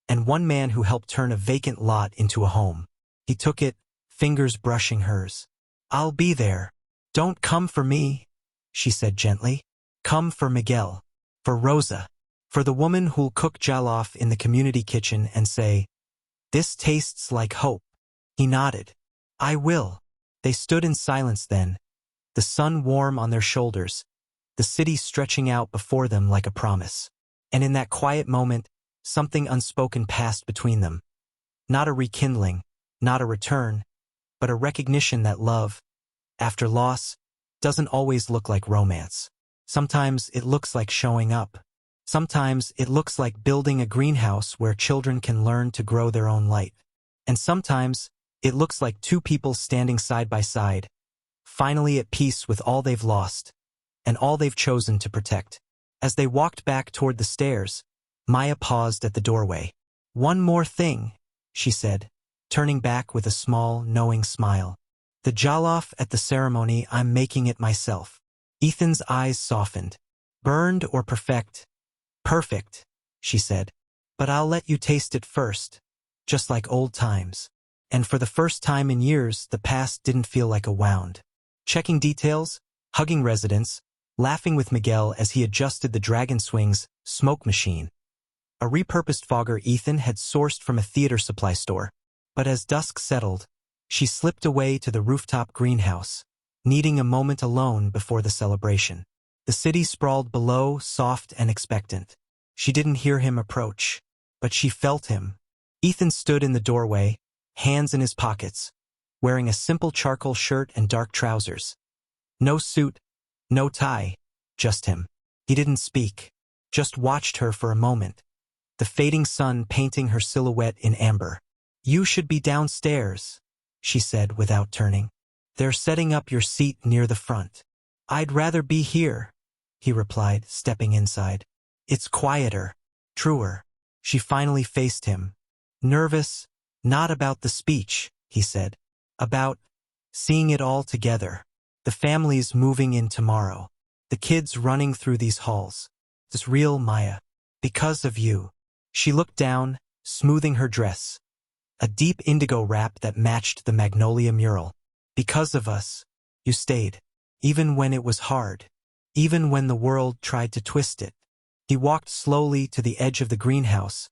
and one man who helped turn a vacant lot into a home." He took it, fingers brushing hers. "I'll be there. Don't come for me," she said gently. "Come for Miguel. For Rosa. For the woman who'll cook jollof in the community kitchen and say, 'This tastes like hope.'" He nodded. "I will." They stood in silence then, the sun warm on their shoulders, the city stretching out before them like a promise. And in that quiet moment, something unspoken passed between them. Not a rekindling, not a return, but a recognition that love, after loss, doesn't always look like romance. Sometimes it looks like showing up. Sometimes it looks like building a greenhouse where children can learn to grow their own light. And sometimes it looks like two people standing side by side, finally at peace with all they've lost and all they've chosen to protect. As they walked back toward the stairs, Maya paused at the doorway. "One more thing," she said, turning back with a small, knowing smile. "The jollof at the ceremony, I'm making it myself." Ethan's eyes softened. "Burned or perfect?" "Perfect," she said. "But I'll let you taste it first, just like old times." And for the first time in years, the past didn't feel like a wound. Checking details, hugging residents, laughing with Miguel as he adjusted the Dragon Swing's smoke machine, a repurposed fogger Ethan had sourced from a theater supply store. But as dusk settled, she slipped away to the rooftop greenhouse, needing a moment alone before the celebration. The city sprawled below, soft and expectant. She didn't hear him approach, but she felt him. Ethan stood in the doorway, hands in his pockets, wearing a simple charcoal shirt and dark trousers. No suit, no tie, just him. He didn't speak, just watched her for a moment, the fading sun painting her silhouette in amber. "You should be downstairs," she said without turning. "They're setting up your seat near the front." "I'd rather be here," he replied, stepping inside. "It's quieter, truer." She finally faced him. Nervous, "Not about the speech," he said. "About seeing it all together. The families moving in tomorrow. The kids running through these halls. It's real, Maya. Because of you." She looked down, smoothing her dress. A deep indigo wrap that matched the magnolia mural. "Because of us, you stayed. Even when it was hard. Even when the world tried to twist it." He walked slowly to the edge of the greenhouse,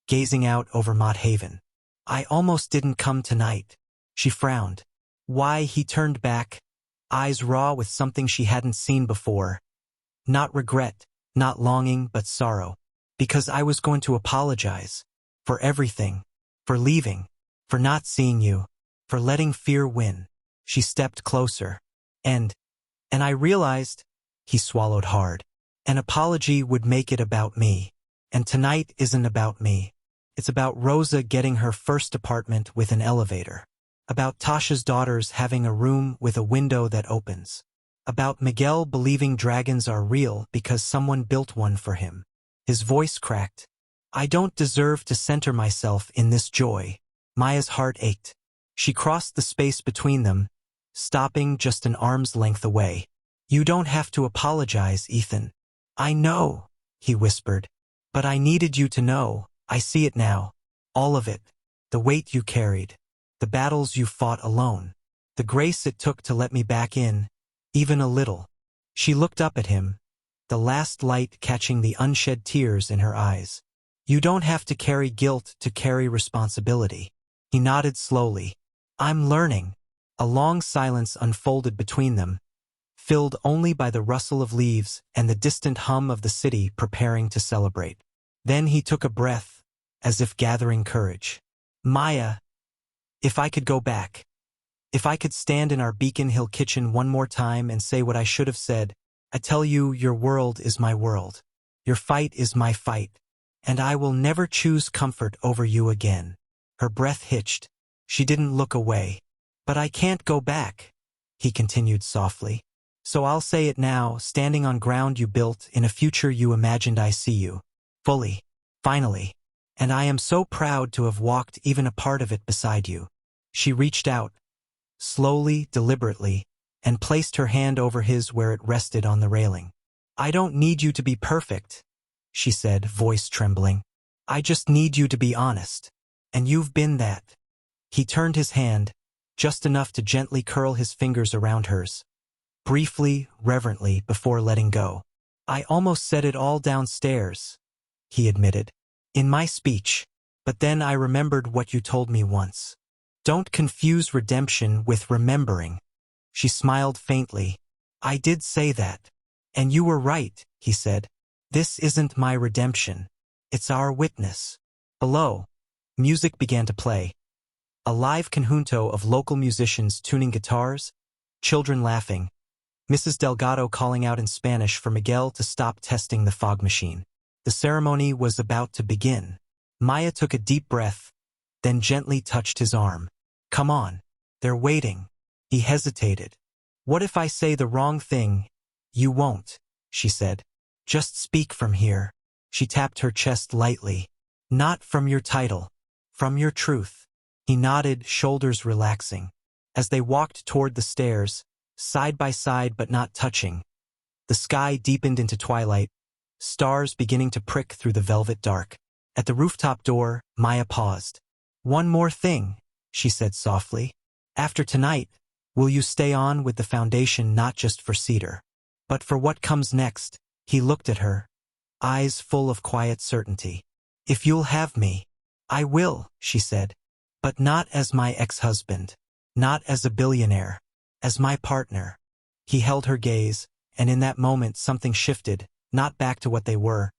gazing out over Mott Haven. "I almost didn't come tonight." She frowned. "Why?" He turned back, eyes raw with something she hadn't seen before. Not regret, not longing, but sorrow. "Because I was going to apologize. For everything. For leaving. For not seeing you. For letting fear win." She stepped closer. And I realized," he swallowed hard, "an apology would make it about me. And tonight isn't about me. It's about Rosa getting her first apartment with an elevator. About Tasha's daughters having a room with a window that opens. About Miguel believing dragons are real because someone built one for him." His voice cracked. "I don't deserve to center myself in this joy." Maya's heart ached. She crossed the space between them, stopping just an arm's length away. "You don't have to apologize, Ethan." "I know," he whispered. "But I needed you to know. I see it now. All of it. The weight you carried. The battles you fought alone. The grace it took to let me back in, even a little." She looked up at him, the last light catching the unshed tears in her eyes. "You don't have to carry guilt to carry responsibility." He nodded slowly. "I'm learning." A long silence unfolded between them, filled only by the rustle of leaves and the distant hum of the city preparing to celebrate. Then he took a breath, as if gathering courage. "Maya, if I could go back. If I could stand in our Beacon Hill kitchen one more time and say what I should have said, I tell you, your world is my world. Your fight is my fight. And I will never choose comfort over you again." Her breath hitched. She didn't look away. "But I can't go back," he continued softly. "So I'll say it now, standing on ground you built, in a future you imagined. I see you. Fully. Finally. And I am so proud to have walked even a part of it beside you." She reached out, slowly, deliberately, and placed her hand over his where it rested on the railing. "I don't need you to be perfect," she said, voice trembling. "I just need you to be honest. And you've been that." He turned his hand, just enough to gently curl his fingers around hers, briefly, reverently, before letting go. "I almost said it all downstairs," he admitted, "in my speech. But then I remembered what you told me once. Don't confuse redemption with remembering." She smiled faintly. "I did say that. And you were right," he said. "This isn't my redemption. It's our witness." Below, music began to play. A live conjunto of local musicians tuning guitars, children laughing, Mrs. Delgado calling out in Spanish for Miguel to stop testing the fog machine. The ceremony was about to begin. Maya took a deep breath, then gently touched his arm. "Come on. They're waiting." He hesitated. "What if I say the wrong thing?" "You won't," she said. "Just speak from here." She tapped her chest lightly. "Not from your title. From your truth." He nodded, shoulders relaxing. As they walked toward the stairs, side by side but not touching, the sky deepened into twilight, stars beginning to prick through the velvet dark. At the rooftop door, Maya paused. "One more thing," she said softly. "After tonight, will you stay on with the foundation not just for Cedar, but for what comes next?" He looked at her, eyes full of quiet certainty. "If you'll have me." "I will," she said. But not as my ex-husband. Not as a billionaire. As my partner. He held her gaze, and in that moment something shifted, not back to what they were,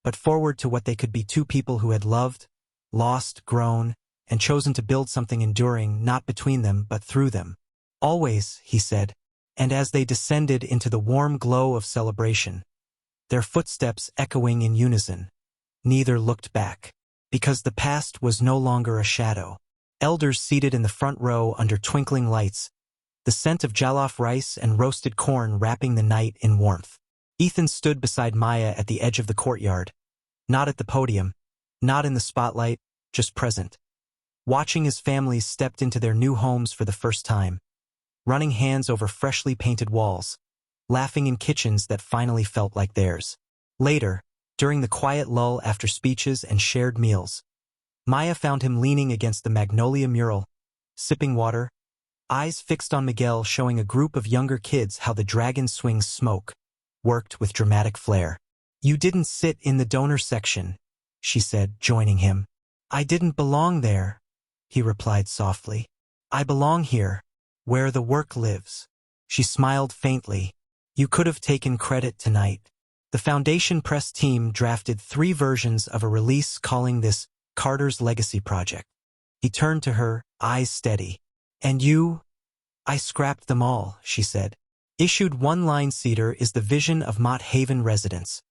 but forward to what they could be, two people who had loved, lost, grown, and chosen to build something enduring, not between them but through them. Always, he said, and as they descended into the warm glow of celebration, their footsteps echoing in unison, neither looked back, because the past was no longer a shadow. Elders seated in the front row under twinkling lights, the scent of jollof rice and roasted corn wrapping the night in warmth. Ethan stood beside Maya at the edge of the courtyard, not at the podium, not in the spotlight, just present, watching as families stepped into their new homes for the first time, running hands over freshly painted walls, laughing in kitchens that finally felt like theirs. Later, during the quiet lull after speeches and shared meals, Maya found him leaning against the magnolia mural, sipping water, eyes fixed on Miguel, showing a group of younger kids how the dragon swings smoke, worked with dramatic flair. "You didn't sit in the donor section," she said, joining him. "I didn't belong there," he replied softly. "I belong here, where the work lives." She smiled faintly. "You could have taken credit tonight." The Foundation Press team drafted 3 versions of a release calling this Carter's Legacy Project. He turned to her, eyes steady. "And you?" "I scrapped them all," she said. Issued 1 line. Cedar is the vision of Mott Haven residents.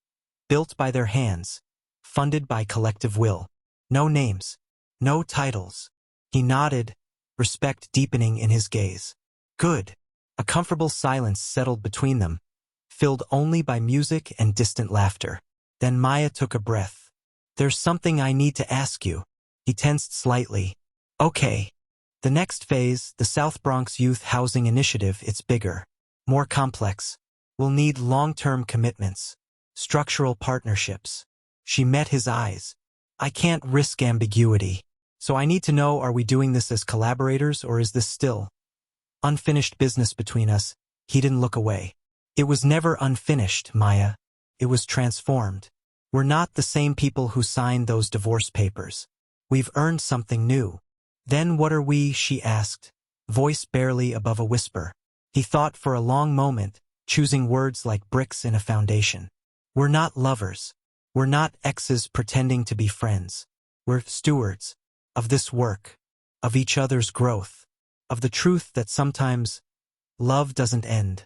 Built by their hands. Funded by collective will. No names. No titles. He nodded, respect deepening in his gaze. "Good." A comfortable silence settled between them, filled only by music and distant laughter. Then Maya took a breath. "There's something I need to ask you." He tensed slightly. "Okay. The next phase, the South Bronx Youth Housing Initiative, it's bigger. More complex. We'll need long-term commitments. Structural partnerships." She met his eyes. "I can't risk ambiguity. So I need to know, are we doing this as collaborators or is this still unfinished business between us?" He didn't look away. "It was never unfinished, Maya. It was transformed. We're not the same people who signed those divorce papers. We've earned something new." "Then what are we?" she asked, voice barely above a whisper. He thought for a long moment, choosing words like bricks in a foundation. "We're not lovers. We're not exes pretending to be friends. We're stewards of this work, of each other's growth, of the truth that sometimes love doesn't end.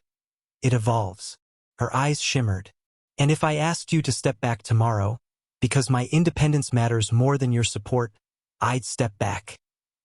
It evolves." Her eyes shimmered. "And if I asked you to step back tomorrow, because my independence matters more than your support, I'd step back,"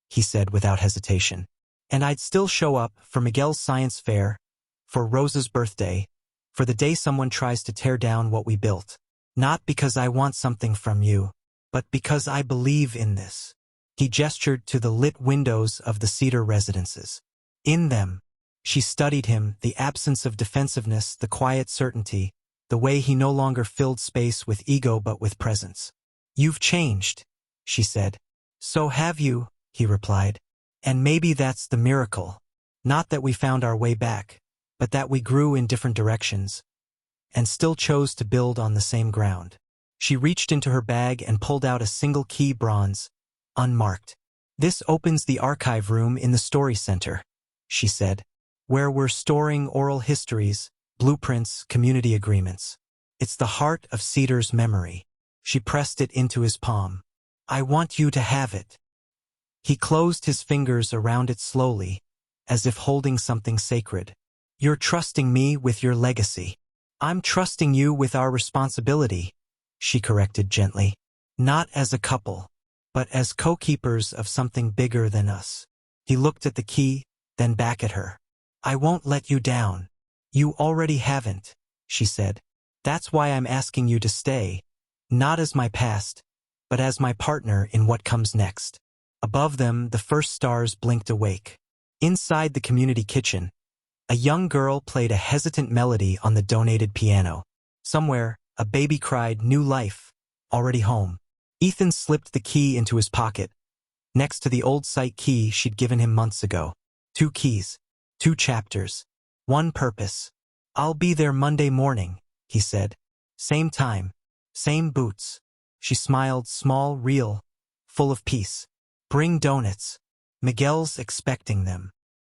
he said without hesitation. "And I'd still show up for Miguel's science fair, for Rosa's birthday, for the day someone tries to tear down what we built. Not because I want something from you, but because I believe in this." He gestured to the lit windows of the Cedar residences. In them, she studied him, the absence of defensiveness, the quiet certainty, the way he no longer filled space with ego but with presence. "You've changed," she said. "So have you," he replied. "And maybe that's the miracle. Not that we found our way back, but that we grew in different directions, and still chose to build on the same ground." She reached into her bag and pulled out a single key, bronze, unmarked. "This opens the archive room in the Story Center," she said, "where we're storing oral histories, blueprints, community agreements. It's the heart of Cedar's memory." She pressed it into his palm. "I want you to have it." He closed his fingers around it slowly, as if holding something sacred. "You're trusting me with your legacy. I'm trusting you with our responsibility," she corrected gently. "Not as a couple, but as co-keepers of something bigger than us." He looked at the key, then back at her. "I won't let you down. You already haven't," she said. "That's why I'm asking you to stay, not as my past, but as my partner in what comes next." Above them, the first stars blinked awake. Inside the community kitchen, a young girl played a hesitant melody on the donated piano. Somewhere, a baby cried, "New life, already home." Ethan slipped the key into his pocket, next to the old site key she'd given him months ago. 2 keys, 2 chapters, 1 purpose. "I'll be there Monday morning," he said. "Same time, same boots." She smiled, small, real, full of peace. Bring donuts. Miguel's expecting them.